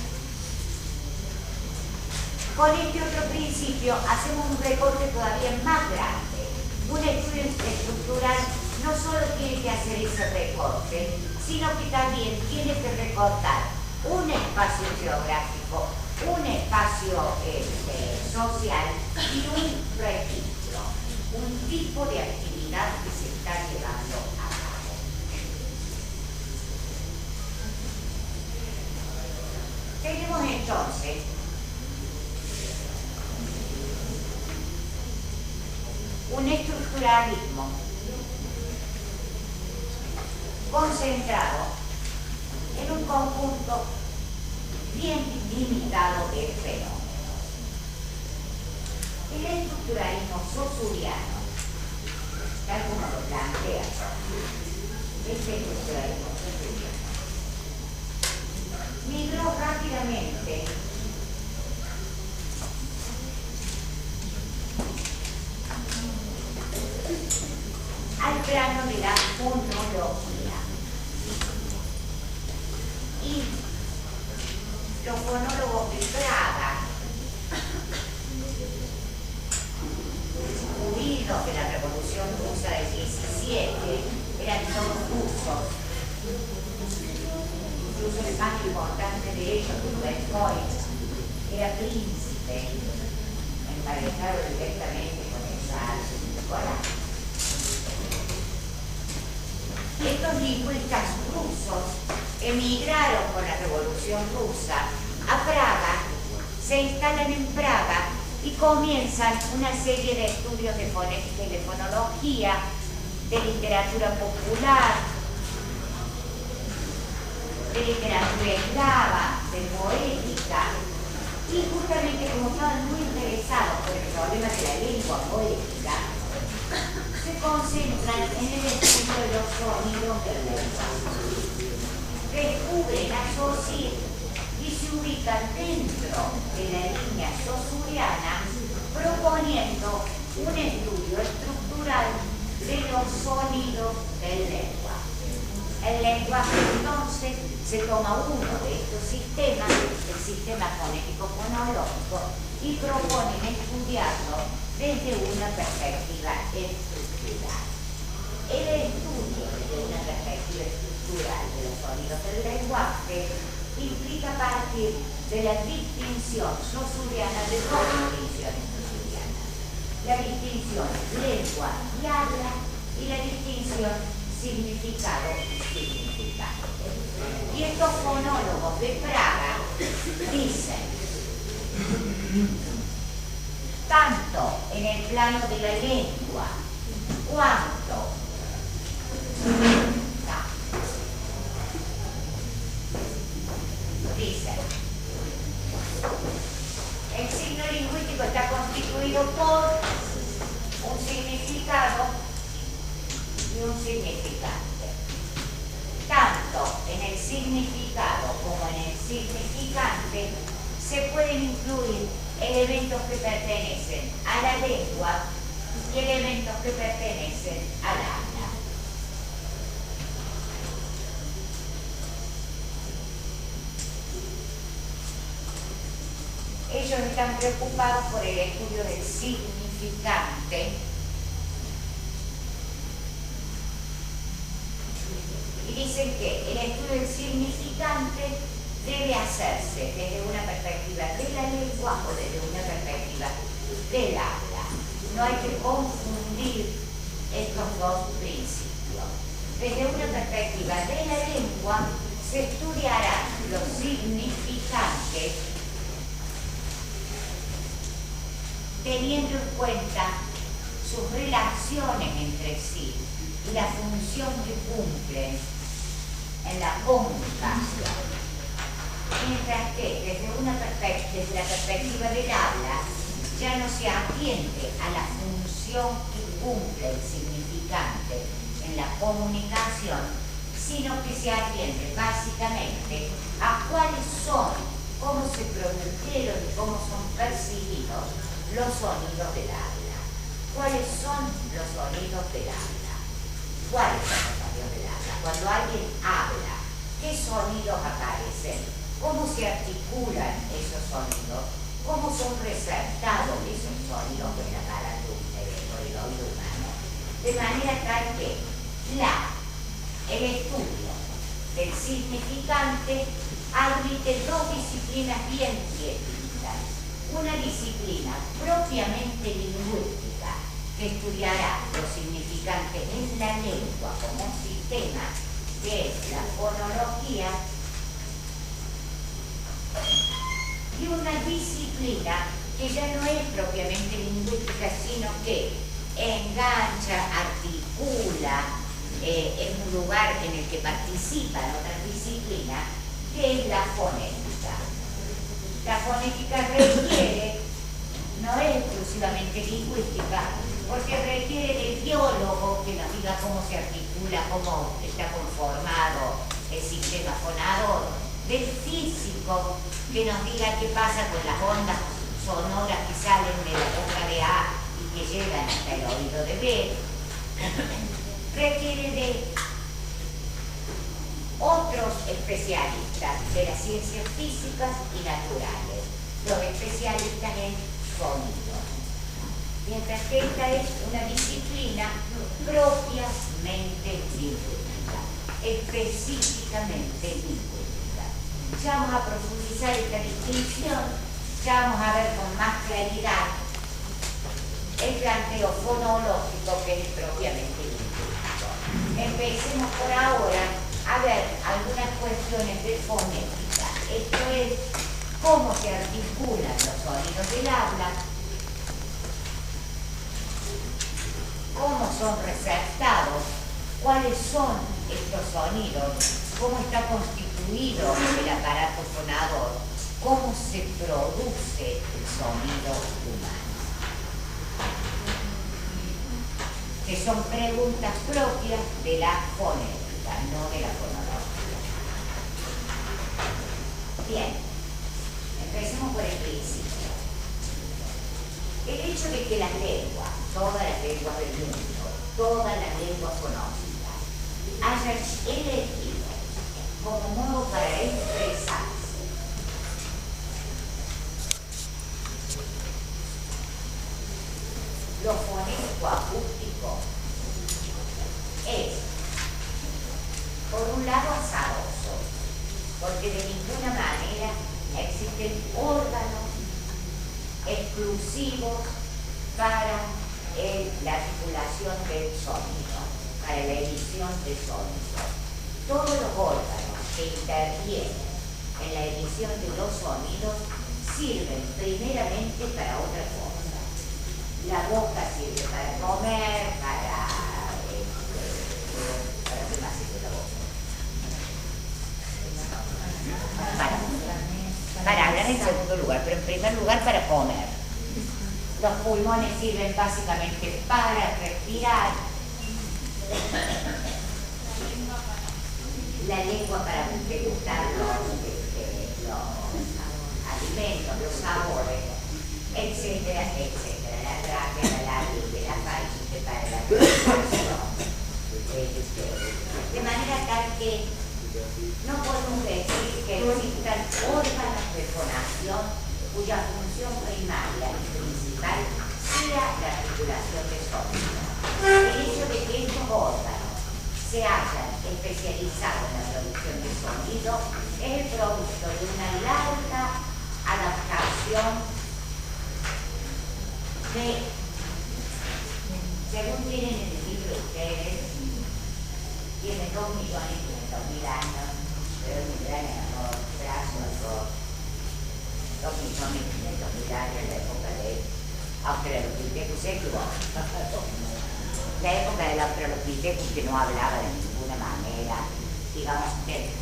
Con este otro principio hacemos un recorte todavía más grande. Un estudio estructural no solo tiene que hacer ese recorte, sino que también tiene que recortar un espacio geográfico, un espacio social y un registro, un tipo de actividad que se está llevando a cabo. Tenemos entonces un estructuralismo concentrado en un conjunto bien limitado de fenómenos. El estructuralismo saussuriano, tal como lo plantea este estructuralismo saussuriano, migró rápidamente al plano de la fonología. Y los fonólogos de Praga, huidos de la Revolución Rusa del 17, eran todos rusos. Incluso el más importante de ellos, Rubén Coix, era príncipe, emparejado directamente con el zar Nicolás. Estos lingüistas rusos emigraron con la Revolución Rusa a Praga, se instalan en Praga y comienzan una serie de estudios de fonología, de literatura popular, de literatura eslava, de poética, y justamente como estaban muy interesados por el problema de la lengua poética, se concentran en el estudio de los sonidos del lenguaje. Descubren a Saussure y se ubican dentro de la línea saussuriana proponiendo un estudio estructural de los sonidos del lenguaje. El lenguaje entonces se toma uno de estos sistemas, el sistema fonético-fonológico, y proponen estudiarlo desde una perspectiva estructural. El estudio desde una perspectiva estructural de los sonidos del lenguaje implica partir de la distinción saussuriana de dos distinciones saussurianas: la distinción lengua y habla y la distinción significado y significante. Y estos fonólogos de Praga dicen, tanto en el plano de la lengua, cuanto dicen, el signo lingüístico está constituido por un significado y un significante. Tanto en el significado como en el significante se pueden incluir elementos que pertenecen a la lengua y elementos que pertenecen al habla. Ellos están preocupados por el estudio del significante y dicen que el estudio del significante debe hacerse desde una perspectiva de la lengua o desde una perspectiva del habla. No hay que confundir estos dos principios. Desde una perspectiva de la lengua se estudiarán los significantes teniendo en cuenta sus relaciones entre sí y la función que cumplen en la comunicación. Mientras que desde la perspectiva del habla ya no se atiende a la función que cumple el significante en la comunicación, sino que se atiende básicamente a cuáles son, cómo se produjeron y cómo son percibidos los sonidos del habla. ¿Cuáles son los sonidos del habla? ¿Cuáles son los sonidos del habla? Cuando alguien habla, ¿qué sonidos aparecen? ¿Cómo se articulan esos sonidos? ¿Cómo son resaltados esos sonidos en la aparato del oído humano? De manera tal que el estudio del significante admite dos disciplinas bien distintas. Una disciplina propiamente lingüística que estudiará los significantes en la lengua como un sistema, que es la fonología, y una disciplina que ya no es propiamente lingüística, sino que engancha, articula, es un lugar en el que participan otras disciplinas, que es la fonética. La fonética requiere, no es exclusivamente lingüística, porque requiere del biólogo que nos diga cómo se articula, cómo está conformado el sistema fonador, del físico que nos diga qué pasa con las ondas sonoras que salen de la boca de A y que llegan hasta el oído de B, requiere de otros especialistas de las ciencias físicas y naturales, los especialistas en sonido. Mientras que esta es una disciplina propiamente lingüística, específicamente lingüística. Ya vamos a profundizar esta distinción, ya vamos a ver con más claridad el planteo fonológico que es propiamente lingüístico. Empecemos por ahora a ver algunas cuestiones de fonética. Esto es cómo se articulan los sonidos del habla, cómo son resaltados, cuáles son estos sonidos, cómo está constituido el aparato fonador, cómo se produce el sonido humano. Que son preguntas propias de la fonética, no de la fonología. Bien, empecemos por el principio. El hecho de que las lenguas, todas las lenguas del mundo, todas las lenguas conocidas, hayan elegido como modo para expresarse lo fonético acústico es, por un lado, azaroso, porque de ninguna manera existen órganos exclusivos para la articulación del sonido. para la emisión de sonido. Todos los órganos que intervienen en la emisión de los sonidos sirven primeramente para otra cosa. La boca sirve para comer, para qué más sirve la boca. Para hablar en segundo lugar, pero en primer lugar para comer. Los pulmones sirven básicamente para respirar. La lengua para degustar los alimentos, los sabores, etcétera, etcétera. La tráquea, la laringe, la faringe para la respiración. De manera tal que no podemos decir que existan órganos de fonación cuya función primaria y principal sea la articulación de sonido. El hecho de que estos órganos se hayan especializado en la producción de sonido es el producto de una larga adaptación de, según tienen en el libro ustedes, tiene 2.500.000 años, pero es muy grande, no brazos, 2.500.000 años en la época de Australopithecus equus. La época del Australopithecus que no hablaba de ninguna manera, digamos que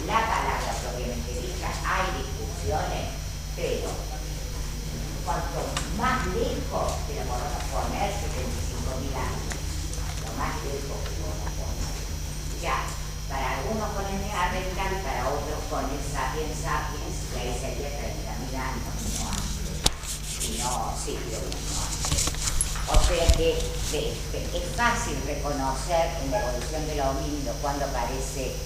la palabra propiamente dicha, hay discusiones, pero cuanto más lejos que la podamos poner, 75.000 años, lo más lejos que podamos poner. Ya, para algunos con el Neandertal, para otros con el Sapiens sapiens, y ahí sería 30.000 años, no antes, sino siglos no antes. O sea que es fácil reconocer en la evolución del homínido cuando aparece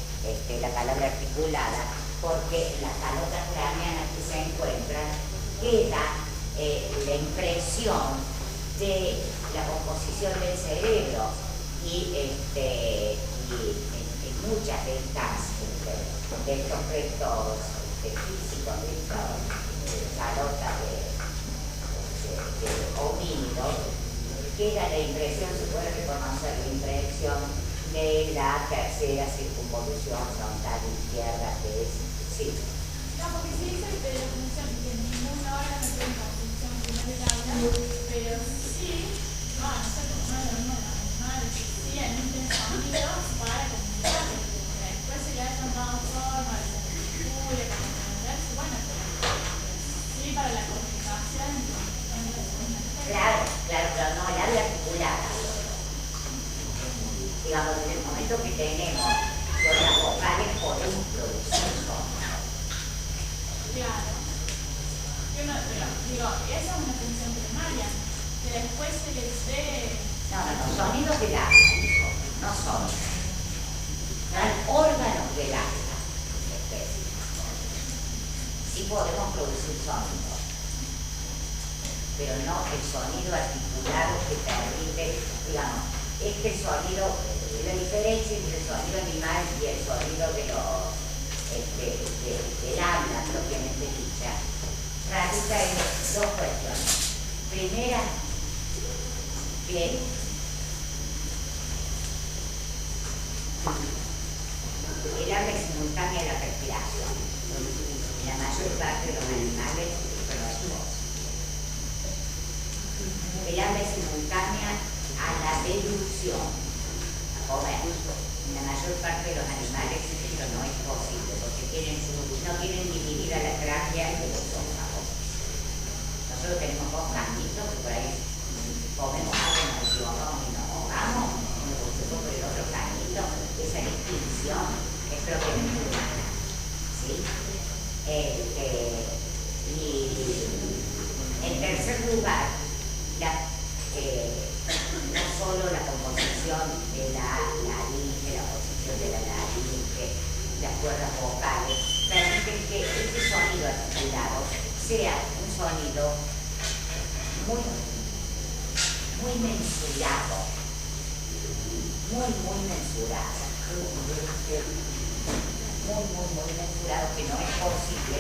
la palabra articulada, porque en las calotas craneanas que se encuentran queda la impresión de la composición del cerebro y muchas de estos restos físicos, de estas calotas de homínidos, queda la impresión, se puede reconocer la impresión de la tercera circunvolución frontal izquierda, que es, sí. No, porque se dice de la función que ningún órgano tiene la función final del habla, pero sí, nosotros no es lo mismo que los animales, sí emiten sonidos para comunicarse, porque después se le hayan dado forma, de articula, para comunicarse, bueno, pero sí para la comunicación. Claro, pero no, el habla articulada. Digamos, desde el momento que tenemos con las vocales podemos producir sonido. Claro. Digo, esa es una función primaria, que después se les dé... No, sonidos del habla, hijo, no sonidos. Son órganos del habla específicos. Sí podemos producir sonidos, pero no el sonido articulado que permite, digamos, este sonido, la diferencia entre el sonido animal y el sonido de los, del habla propiamente dicha, radica en dos cuestiones. Primera, que el habla es simultánea a la respiración. En la mayor parte de los animales esto no es voz. El habla es simultánea a la deducción, a comer. En la mayor parte de los animales esto no es posible, porque no tienen dividida la tráquea de los esófagos. Nosotros tenemos dos cañitos que por ahí comemos algo, nos equivocamos y nos ahogamos, uno por el otro cañito. Esa distinción es propiamente humana, ¿sí? Y en tercer lugar, no solo la composición de la laringe, la posición de la laringe, las cuerdas vocales, permiten que ese sonido articulado sea un sonido muy mensurado, muy mensurado, muy mensurado, que no es posible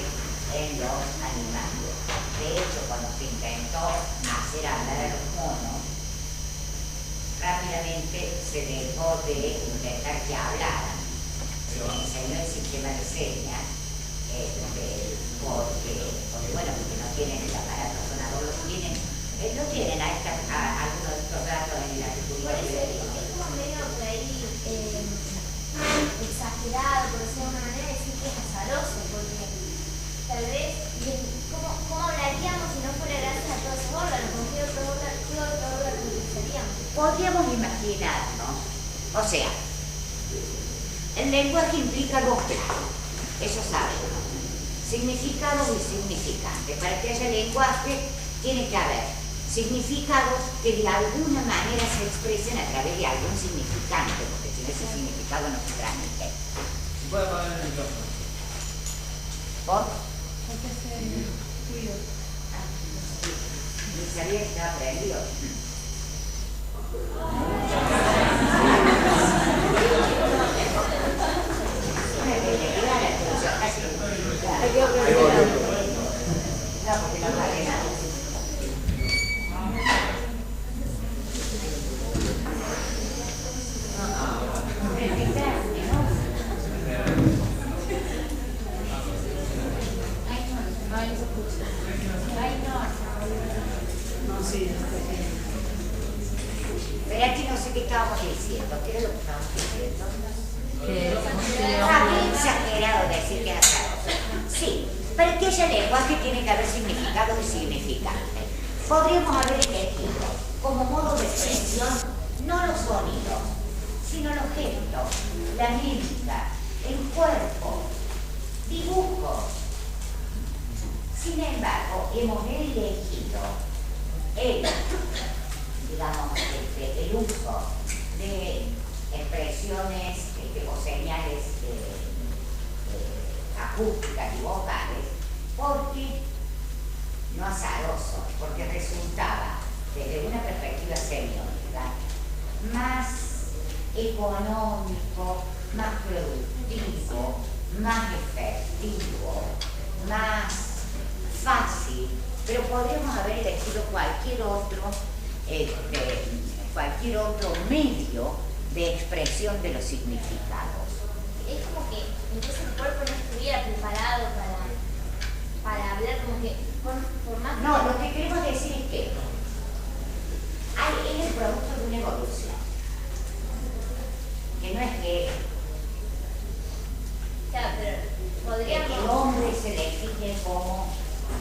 en los animales. De hecho, cuando se intentó hacer hablar a los monos, rápidamente se dejó de intentar que hablaran. Se les enseñó el sistema de señas, porque bueno, porque no tienen el aparato sonador, no tienen algunos de estos datos en la cultura. Es como medio por ahí exagerado, por decirlo de una manera, decir que es azaroso, porque tal vez, ¿cómo hablaríamos si no fuera gracias a todos esos órganos? ¿Con qué otro órgano utilizaríamos? Podríamos imaginarnos, o sea, el lenguaje implica dos planos, eso sabemos, significados y significantes. Para que haya lenguaje tiene que haber significados que de alguna manera se expresen a través de algún significante, porque si no ese significado no se transmite. ¿Se puede apagar el micrófono? ¿Por? Porque se ruido. Ni sabía que estaba prendido. No, porque no vale nada. Pero aquí no sé qué estábamos diciendo. ¿Qué era lo que estábamos diciendo? Qué exagerado decir que era azaroso. Sí, para que haya lenguaje tiene que haber significado y significante. Podríamos haber elegido como modo de expresión no los sonidos, sino los gestos, la mímica, el cuerpo, dibujos. Sin embargo, hemos elegido el uso de expresiones o señales acústicas y vocales, porque no azaroso, porque resultaba desde una perspectiva semiótica más económico, más productivo, más efectivo, más fácil, pero podríamos haber elegido cualquier otro medio de expresión de los significados. Es como que entonces el cuerpo no estuviera preparado para hablar, como que por más... No, lo que queremos decir es que es el producto de una evolución. Que no es que Claro, pero podríamos... el hombre se define como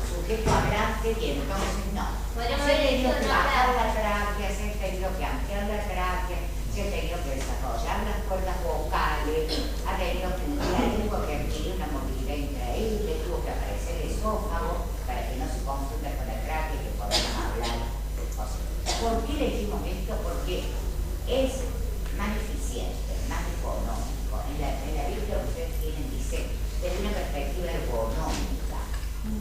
sujeto hablante y entonces no. Podríamos Se ha haber tenido elegido que no bajar hablar. la tráquea, se ha tenido que ampliar la tráquea, se ha tenido que desarrollar las cuerdas vocales, ha tenido que la lengua que adquirir una movilidad increíble, tuvo que aparecer el esófago para que no se confunda con la tráquea y que podamos hablar. O sea, ¿por qué le decimos esto? Porque es más eficiente, más económico. En la Biblia ustedes tienen, dice, desde una perspectiva ergonómica.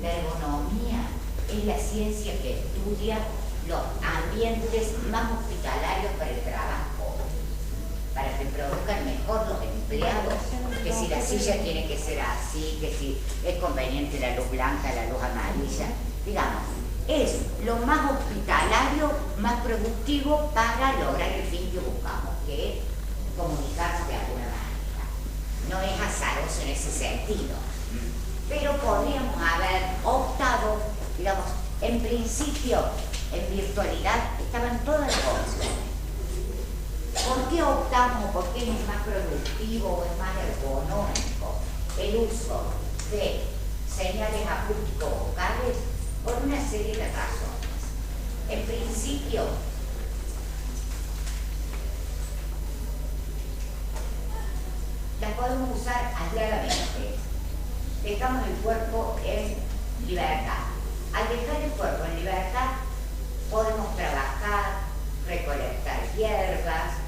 La ergonomía es la ciencia que estudia los ambientes más hospitalarios para el trabajo, para que produzcan mejor los empleados, que si la silla tiene que ser así, que si es conveniente la luz blanca, la luz amarilla, digamos, es lo más hospitalario, más productivo para lograr el fin que buscamos, que es comunicarnos de alguna manera. No es azaroso en ese sentido, pero podríamos haber optado, digamos, en principio, en virtualidad estaban todas las opciones. ¿Por qué optamos o por qué es más productivo o es más ergonómico el uso de señales acústico-vocales? Por una serie de razones. En principio, las podemos usar aisladamente. Dejamos el cuerpo en libertad. Al dejar el cuerpo en libertad, podemos trabajar, recolectar hierbas,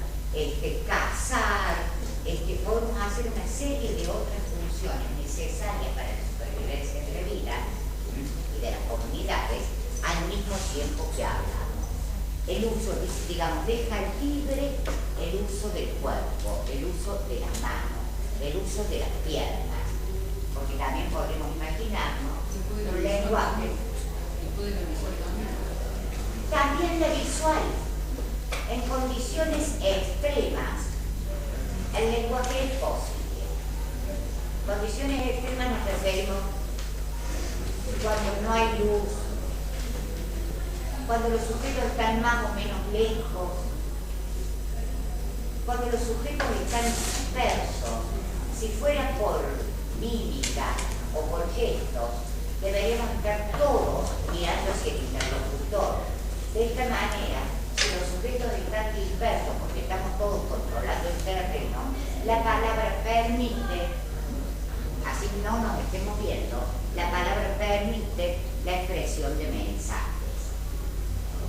cazar, podemos hacer una serie de otras funciones necesarias para la supervivencia de la vida y de las comunidades al mismo tiempo que hablamos. El uso, digamos, deja libre el uso del cuerpo, el uso de las manos, el uso de las piernas, porque también podremos imaginarnos un lenguaje. También la visual, en condiciones extremas, el lenguaje es posible. Condiciones extremas nos referimos cuando no hay luz, cuando los sujetos están más o menos lejos, cuando los sujetos están dispersos. Si fuera por mímica o por gestos, deberíamos estar todos mirando hacia el interlocutor. De esta manera, si los sujetos están dispersos porque estamos todos controlando el terreno, la palabra permite, así no nos estemos viendo, la palabra permite la expresión de mensajes.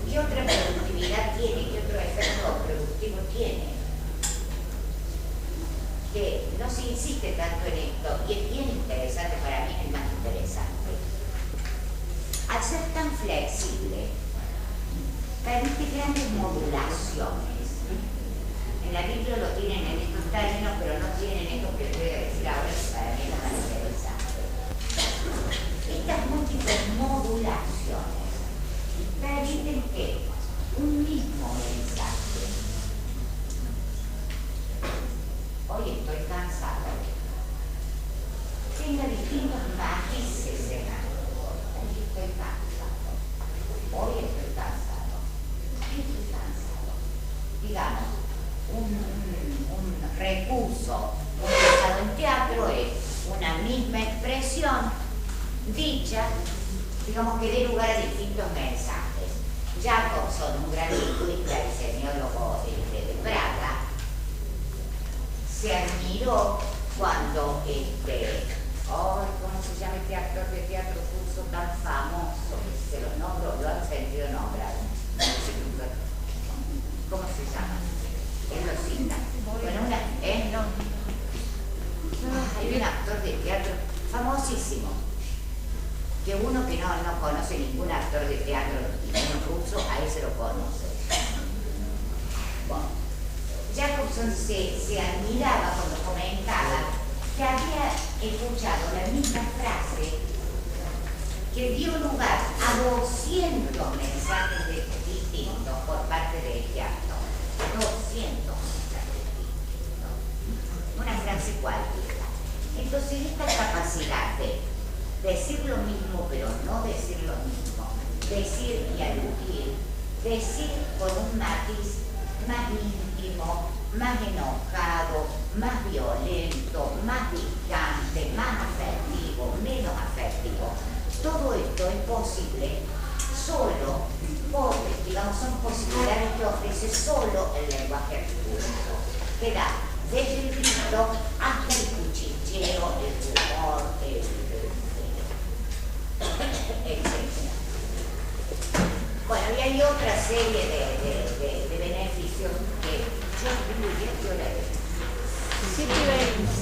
¿Qué otra productividad tiene? ¿Qué otro efecto productivo tiene? Que no se insiste tanto en esto, y es bien interesante, para mí es el más interesante. Al ser tan flexible, permite grandes modulaciones. En la Biblia lo tienen en estos términos, pero no tienen esto que voy a decir ahora, que para mí es lo más interesante. Estas múltiples modulaciones permiten que un mismo mensaje, hoy estoy cansado, tenga distintos matices en algo. Hoy estoy cansado. Hoy estoy cansado. Estoy cansado. Digamos, un recurso utilizado en teatro es una misma expresión dicha, digamos, que dé lugar a distintos mensajes. Jacobson, un gran lingüista y semiólogo de Praga, se admiró cuando ¿cómo se llama este actor de teatro ruso tan famoso? Que se los nombro, lo han sentido nombrar. ¿Cómo se llama? Él lo cita. Bueno, hay un actor de teatro famosísimo, que uno que no conoce ningún actor de teatro ruso, a él se lo conoce. Bueno, Jacobson se admiraba cuando comentaba que había escuchado la misma frase que dio lugar a 200 mensajes distintos por parte de este actor. 200 mensajes distintos. Una frase cualquiera. Entonces, esta capacidad de decir lo mismo pero no decir lo mismo, decir y aludir, decir con un matiz más íntimo, más enojado, más violento, más distante, más afectivo, menos afectivo. Todo esto es posible solo por, digamos, son posibilidades que ofrece solo el lenguaje articulado, que da desde el grito hasta el cuchicheo, el humor, etc. Bueno, y hay otra serie de beneficios que yo incluye, yo la veo. 7:25.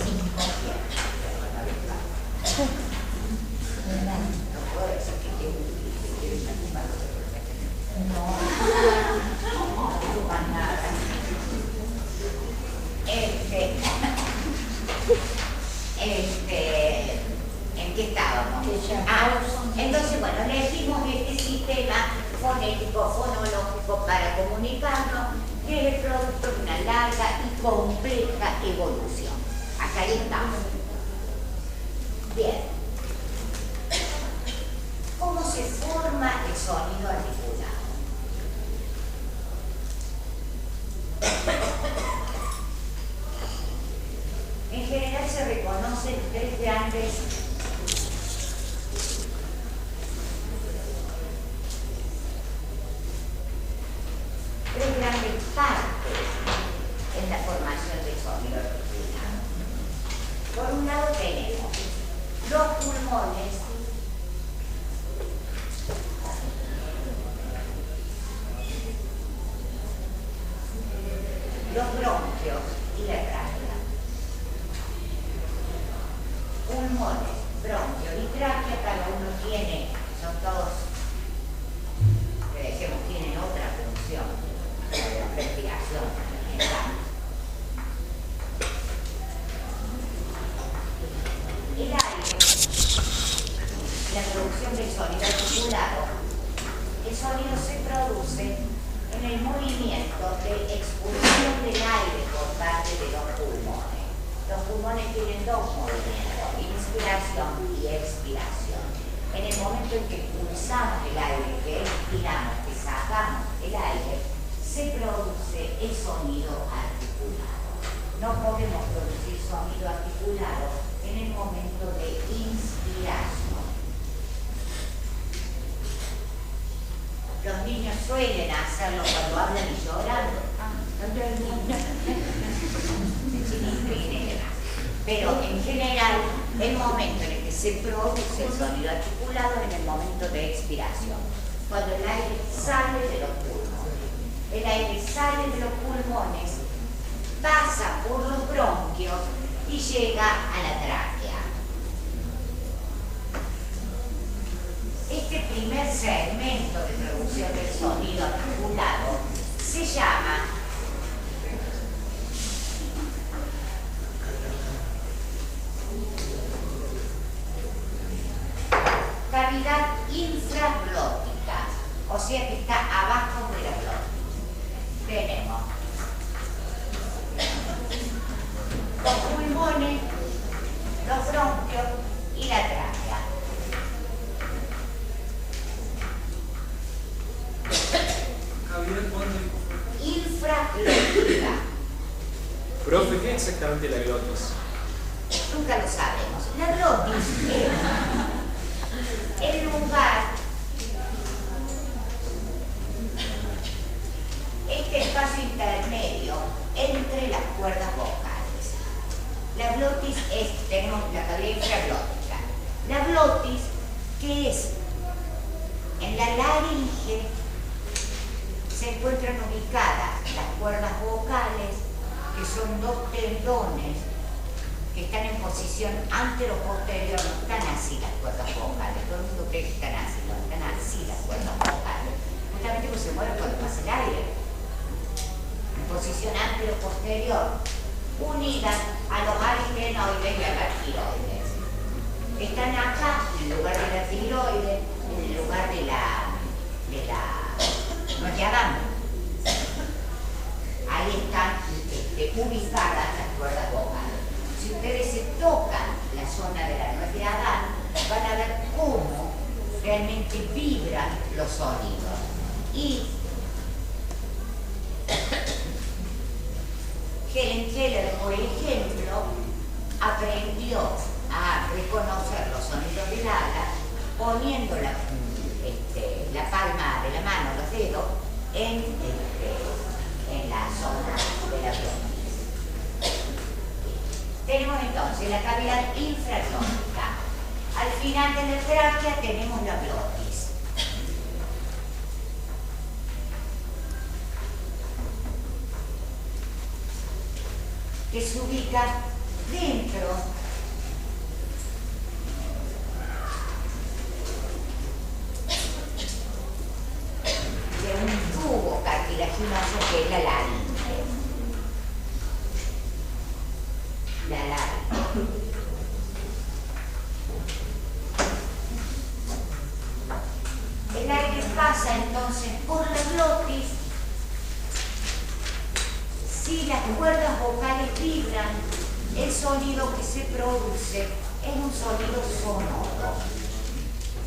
No puedo decir que quiero una tumba, no suban nada. ¿En qué estábamos? Entonces, bueno, elegimos este sistema fonético, fonológico para comunicarnos, que es el producto de una larga y compleja evolución. Hasta ahí estamos. Bien. ¿Cómo se forma el sonido articulado? En general se reconocen tres grandes partes en la formación del sonido articulado. Por un lado tenemos los pulmones, los bronquios y la tráquea. Pulmones, bronquios y tráquea, cada uno tiene, son todos, que decimos, tienen otra función. La respiración fundamental. El aire, la producción del sonido articulado, el sonido se produce en el movimiento de expulsión del aire por parte de los pulmones. Los pulmones tienen dos movimientos, inspiración y expiración. En el momento en que expulsamos el aire, que expiramos, que sacamos el aire, se produce el sonido articulado. No podemos producir sonido articulado en el momento de inspiración. Los niños suelen hacerlo cuando hablan y lloran. Pero en general, el momento en el que se produce el sonido articulado es en el momento de expiración, cuando el aire sale de los pulmones. El aire sale de los pulmones, pasa por los bronquios y llega a la tráquea. Este primer segmento de producción del sonido articulado se llama cavidad infraglótica, o sea que está abajo de la glotis. Tenemos los pulmones, los bronquios y la tráquea. Infraglótica. Profe, ¿qué es exactamente la glotis? Nunca lo sabemos. La glotis es el lugar, este espacio intermedio entre las cuerdas vocales. La glotis es, tenemos la cavidad infraglótica. La glotis, que es en la laringe, se encuentran ubicadas las cuerdas vocales, que son dos tendones que están en posición antero-posterior. No están así las cuerdas vocales, todo el mundo cree que están así, no están así las cuerdas vocales, justamente porque se mueven cuando pasa el aire, en posición antero-posterior, unidas a los aritenoides y a la tiroides. Están acá en lugar de la tiroides, en el lugar de la no es Adán. Ahí están ubicadas las cuerdas vocales. Si ustedes se tocan la zona de la nuez de Adán, van a ver cómo realmente vibran los sonidos. Y Helen Keller, por ejemplo, aprendió a reconocer los sonidos del habla poniendo la palma de la mano, los dedos, en la zona de la glotis. Tenemos entonces la cavidad infraglótica. Al final de la tráquea tenemos la glotis. Que se ubica dentro de un tubo cartilaginoso que es la laringe. La laringe. El aire pasa entonces por la glotis. Si las cuerdas vocales vibran, el sonido que se produce es un sonido sonoro,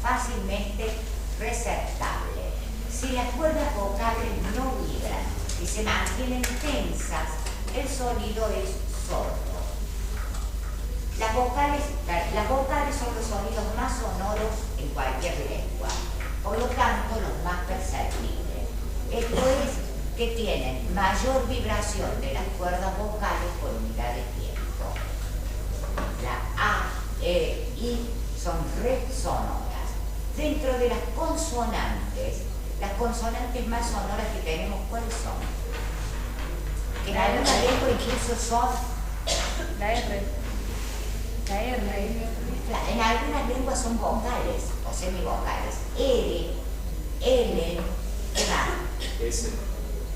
fácilmente receptable. Si las cuerdas vocales no vibran y se mantienen tensas, el sonido es sordo. Las vocales son los sonidos más sonoros en cualquier lengua, por lo tanto los más perceptibles. Esto es que tienen mayor vibración de las cuerdas vocales por unidad de tiempo. La A, E, I son re sonoras. Dentro de las consonantes más sonoras que tenemos, ¿cuáles son? Que en alguna lengua incluso son La R. La R. En algunas lenguas son vocales o semivocales. R, L, ¿qué más? S.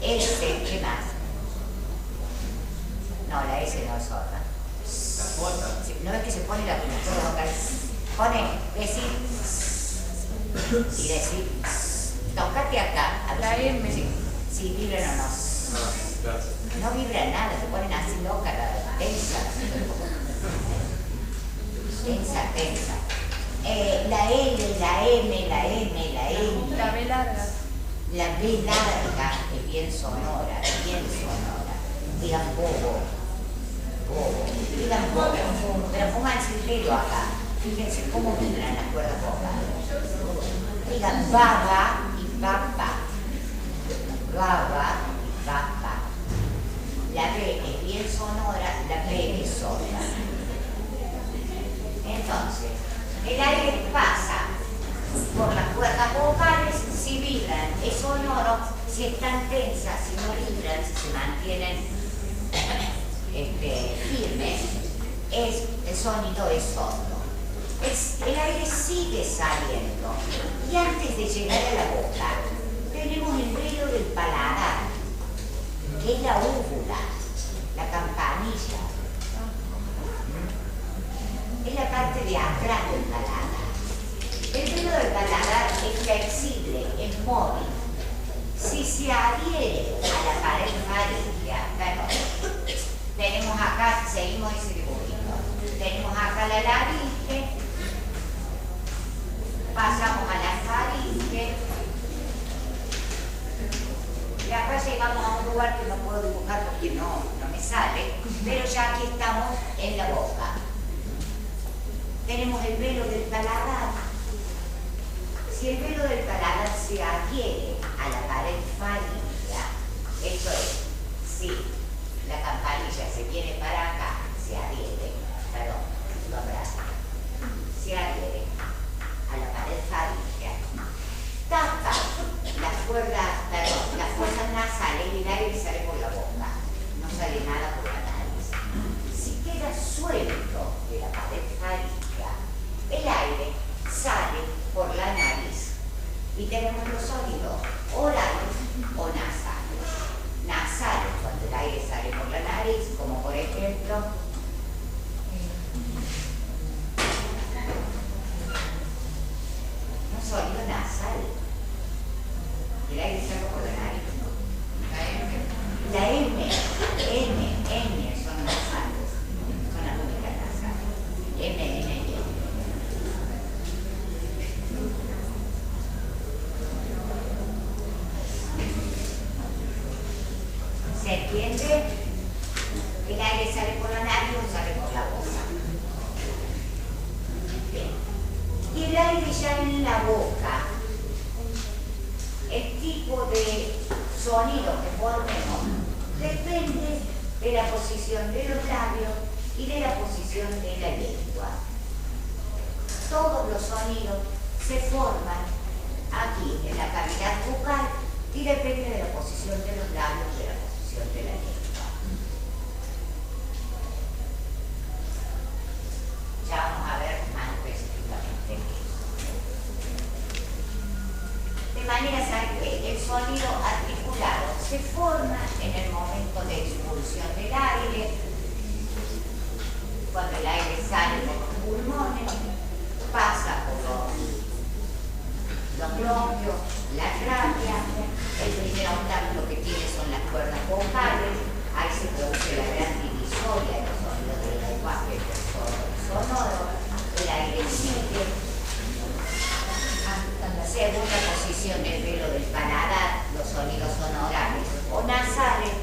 S, ¿qué más? No, la S no es sorda. La J. Sí, no es que se pone la pronunciación vocal. Pone, decir y decir. Tócate acá. A ver La si- M. Si si vibran o no. Gracias. No vibran nada, se ponen así loca, tensa. Tensa. La L, la M, la N, la N. La B larga. La B larga es bien sonora. Digan bobo. Digan bobo. Pero pónganse el dedo acá. Fíjense cómo vibran las cuerdas vocales. Digan baba y papa. Baba y papa. La B es bien sonora, la B es sorda. Entonces, el aire pasa por las cuerdas vocales, si vibran es sonoro, si están tensas, si no vibran, si se mantienen firmes, el sonido es sordo. El aire sigue saliendo y antes de llegar a la boca tenemos el velo del paladar, que es la úvula, la campanilla. Es la parte de atrás del paladar. El velo del paladar es flexible, es móvil. Si se adhiere a la pared faríngea, tenemos acá, seguimos ese dibujito, tenemos acá la laringe, pasamos a la faringe, y acá llegamos a un lugar que no puedo dibujar porque no me sale, pero ya aquí estamos en la boca. Tenemos el velo del paladar. Si el velo del paladar se adhiere a la pared faríngea, esto es, si la campanilla se viene para acá, se adhiere a la pared faríngea, tapa las fosas nasales y el aire sale por la boca, no sale nada por la nariz. Si queda suelto de la pared faríngea, el aire sale por la nariz y tenemos los sonidos orales o nasales. Nasales, cuando el aire sale por la nariz, como por ejemplo un sonido nasal. El aire sale por la nariz. La M son nasales, son las únicas nasales. M, N y M. ¿Se entiende? El aire sale por la nariz o sale por la boca. Bien. Y el aire ya en la boca, el tipo de sonido que formemos depende de la posición de los labios y de la posición de la lengua. Todos los sonidos se forman aquí en la cavidad bucal y depende de la posición de los labios y de la posición de la lengua. Ya vamos a ver más específicamente qué. De manera que el sonido articulado se forma en el momento de expulsión del aire, cuando el aire sale de los pulmones, pasa por los bronquios, la tráquea. El primer obstáculo que tiene son las cuerdas vocales, ahí se produce la gran divisoria de los sonidos del lenguaje sonoro, el aire sigue. Según la posición del velo del paladar, los sonidos son orales o nasales,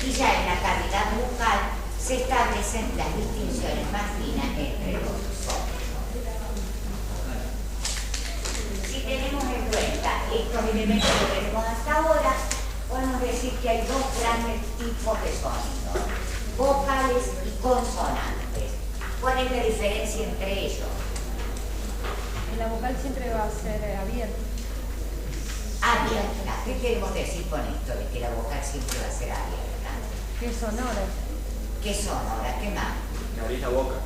y ya en la cavidad bucal se establecen las distinciones más finas entre los sonidos. Si tenemos en cuenta estos elementos que tenemos hasta ahora, podemos decir que hay dos grandes tipos de sonidos, vocales y consonantes. ¿Cuál es la diferencia entre ellos? La vocal siempre va a ser abierta. Abierta. ¿Qué queremos decir con esto de que la vocal siempre va a ser abierta? Que es sonora. ¿Qué sonora? ¿Qué más? Que abrís la boca.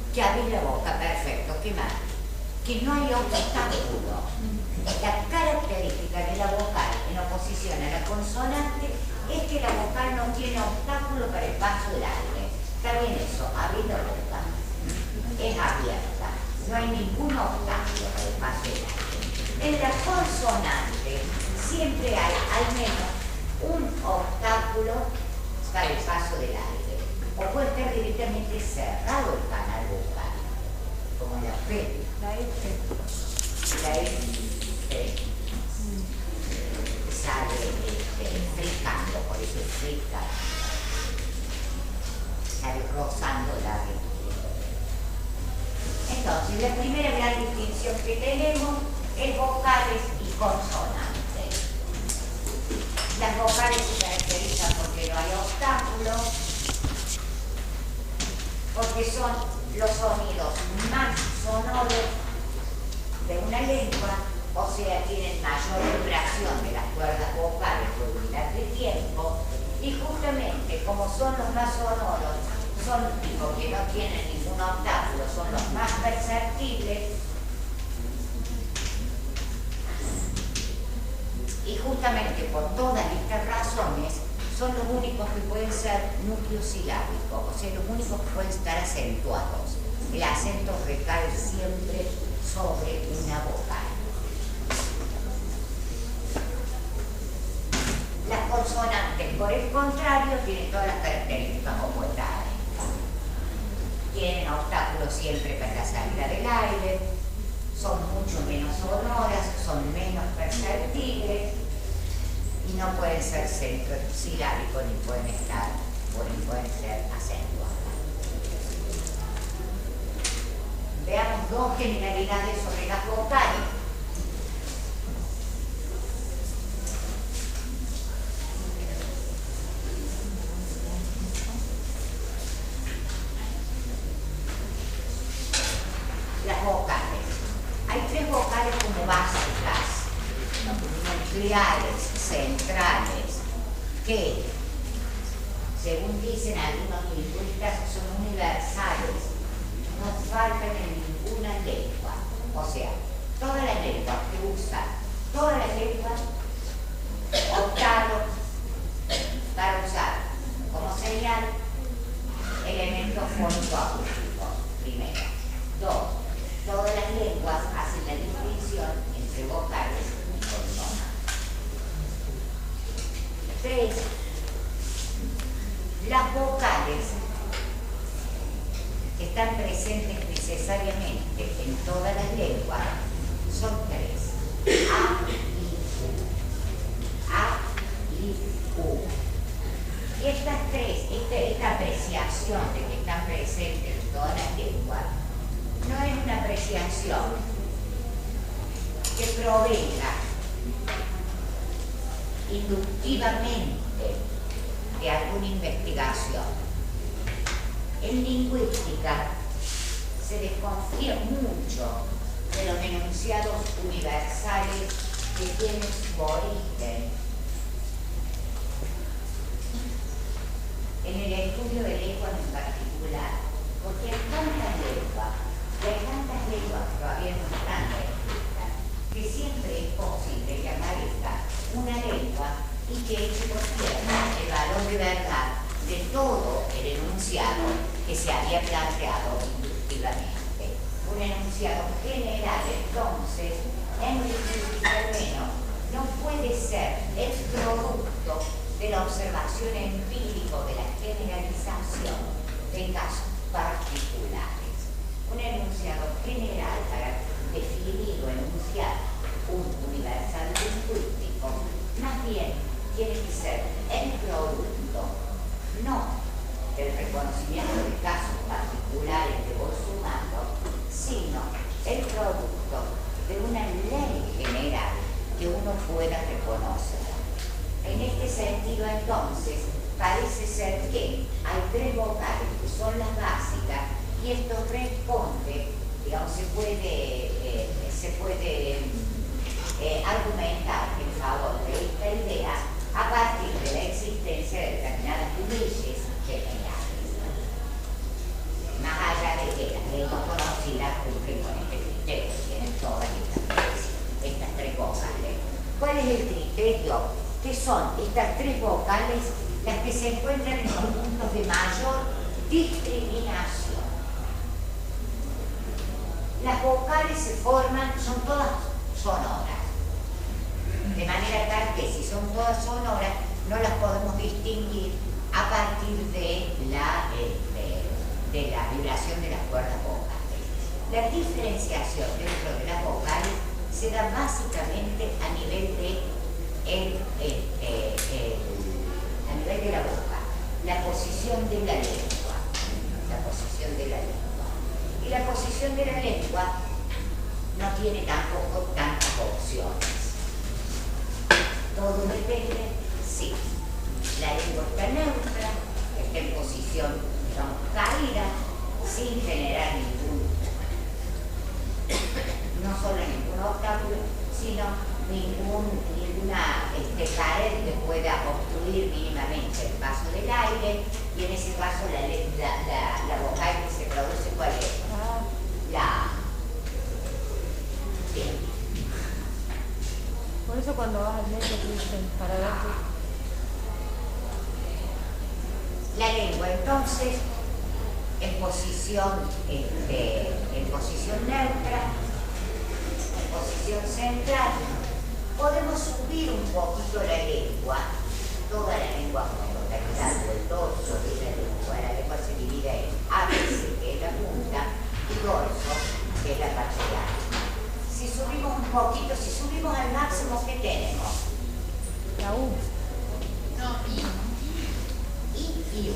Que abrís la boca, perfecto. ¿Qué más? Que no hay obstáculo. La característica de la vocal en oposición a la consonante es que la vocal no tiene obstáculo para el paso del aire. Está bien eso, abrir la boca. Es abierta. No hay ningún obstáculo para el paso del aire. En la consonante siempre hay al menos un obstáculo para el paso del aire. O puede estar directamente cerrado el canal vocal, como la P. La F. La F sale fricando, por eso es frica. Sale rozando la ventrícula. Entonces, la primera gran distinción que tenemos es vocales y consonantes. Las vocales se caracterizan porque no hay obstáculos, porque son los sonidos más sonoros de una lengua, o sea, tienen mayor vibración de las cuerdas vocales por unidad de tiempo, y justamente como son los más sonoros, son porque no tienen ningún obstáculo, son los más perceptibles, y justamente por todas estas razones son los únicos que pueden ser nucleosilábicos, o sea, los únicos que pueden estar acentuados. El acento recae siempre sobre una vocal. Las consonantes, por el contrario, tienen todas las características opuestas. Tienen obstáculos siempre para la salida del aire, son mucho menos sonoras, son menos perceptibles y no pueden ser centrosilábicos ni pueden ser acentuadas. Veamos dos generalidades sobre las vocales. Las vocales. Hay tres vocales como básicas, nucleares, centrales, que, según dicen algunos lingüistas, son universales, no faltan en ninguna lengua. O sea, todas las lenguas que usan, todas las lenguas optaron para usar como señal elementos fónico-acústicos, primero. Dos, todas las lenguas hacen la distinción entre vocales y consonantes. Tres, las vocales que están presentes necesariamente en todas las lenguas son tres: A, I, U. A, I, U. Y estas tres, esta apreciación de que están presentes en todas las lenguas, no es una apreciación que provenga inductivamente de alguna investigación. En lingüística se desconfía mucho de los enunciados universales que tienen su origen en el estudio de lenguas en particular, porque hay tantas lenguas que todavía no están escritas, que siempre es posible llamar esta una lengua y que eche por tierra el valor de verdad de todo el enunciado que se había planteado inductivamente. Un enunciado general, entonces, en lingüística al menos, no puede ser el producto de la observación empírica, de la generalización de casos particulares. Un enunciado general para definir o enunciar un universal lingüístico, más bien tiene que ser el producto, no del reconocimiento de casos particulares que voy sumando, sino el producto de una ley general que uno pueda reconocer. En este sentido, entonces, parece ser que hay tres vocales que son las básicas y esto responde, digamos, se puede argumentar en favor de esta idea a partir de la existencia de determinadas leyes generales, más allá de que las lenguas conocidas cumplen con este criterio, tienen todas estas tres vocales. ¿Cuál es el criterio? Que son estas tres vocales las que se encuentran en los puntos de mayor discriminación. Las vocales se forman, son todas sonoras. De manera tal que si son todas sonoras, no las podemos distinguir a partir de la vibración de las cuerdas vocales. La diferenciación dentro de las vocales se da básicamente a nivel de la boca, la posición de la lengua, y la posición de la lengua no tiene tampoco tantas opciones. Todo depende si la lengua está neutra, está en posición, digamos, caída, sin generar no solo ningún obstáculo, sino ninguna pared que pueda obstruir mínimamente el paso del aire, y en ese caso la vocal que se produce, ¿cuál es? La bien. Por eso cuando vas al médico te dicen para ver la lengua entonces en posición neutra, en posición central. Podemos subir un poquito la lengua, toda la lengua con totalidad, o el dorso de la lengua. La lengua se divide en ápice, que es la punta, y dorso, que es la parte de arriba. Si subimos un poquito, si subimos al máximo, ¿qué tenemos? la U. No, I. I y U.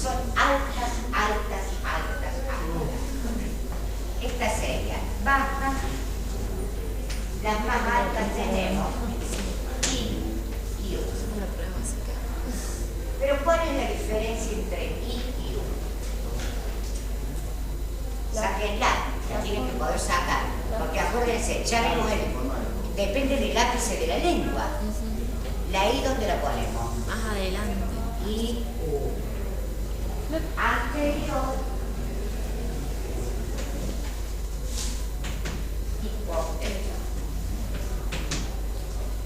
Son altas. Esta sería baja. Las más altas tenemos I y U. Pero ¿cuál es la diferencia entre I y U? Sáquenla, la tienen que poder sacar. Porque acuérdense, ya vimos depende del ápice de la lengua. La I, ¿dónde la ponemos? Más adelante. I, U. Anterior y posterior.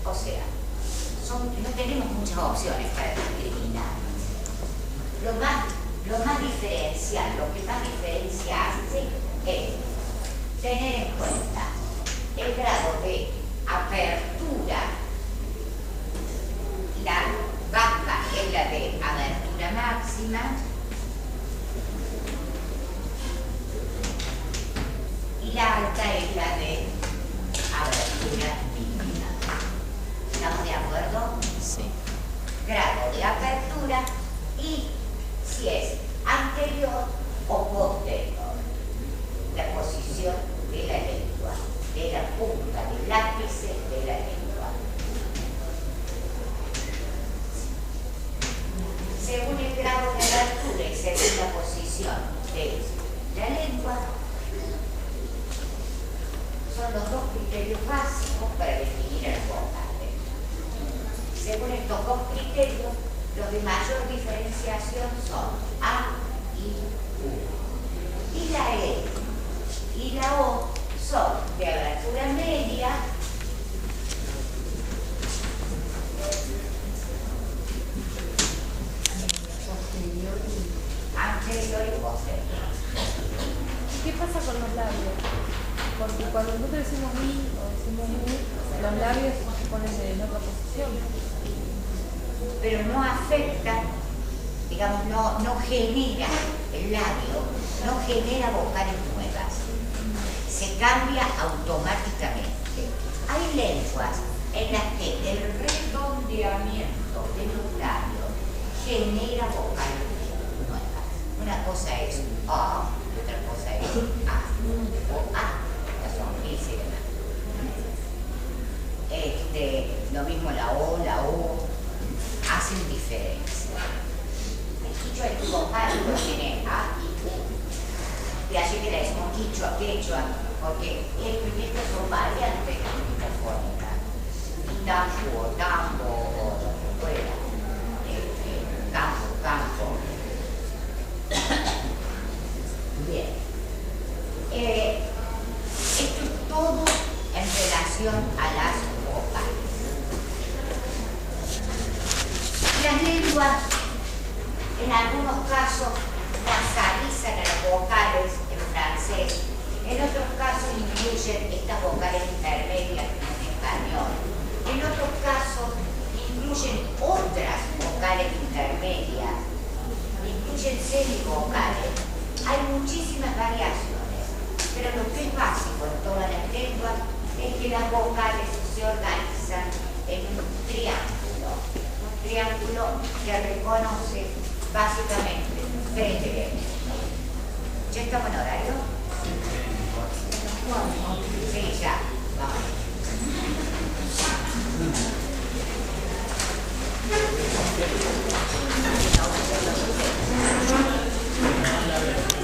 O sea, no tenemos muchas opciones para discriminar. Lo más diferencial, lo que más diferencia hace es tener en cuenta el grado de apertura. La baja es la de abertura máxima y la alta es la de abertura mínima. ¿Estamos de acuerdo? Sí. Grado de apertura y si es anterior o posterior. La posición de la lengua, de la punta del ápice de la lengua. Según el grado de abertura y según la posición de la lengua, son los dos criterios básicos para definir a las vocales. Según estos dos criterios, los de mayor diferenciación son A y U. Y la E y la O son de abertura media anterior y posterior. ¿Qué pasa con los labios? Porque cuando nosotros decimos I o decimos U, los labios se ponen en otra posición. Pero no afecta, digamos, no genera el labio, no genera vocales nuevas. Se cambia automáticamente. Hay lenguas en las que el redondeamiento de los labios genera vocales nuevas. Una cosa es A, y otra cosa es A, o A, la sonrisa y demás. Lo mismo la O, la U, hacen diferencia. El quichua es vocálico, tiene A y U. Y así que le decimos quichua, quechua, porque estas son variantes de la fónica. Tambo, tambo, o lo que fuera. Campo. Bien. Esto es todo en relación a las vocales. Las lenguas, en algunos casos, nasalizan a las vocales en francés, en otros casos incluyen estas vocales intermedias en menor. En otros casos incluyen otras vocales intermedias, incluyen semivocales. Hay muchísimas variaciones, pero lo que es básico en todas las lenguas es que las vocales se organizan en un triángulo que reconoce básicamente 3 elementos. ¿Ya estamos en horario? Sí, ya. Vamos.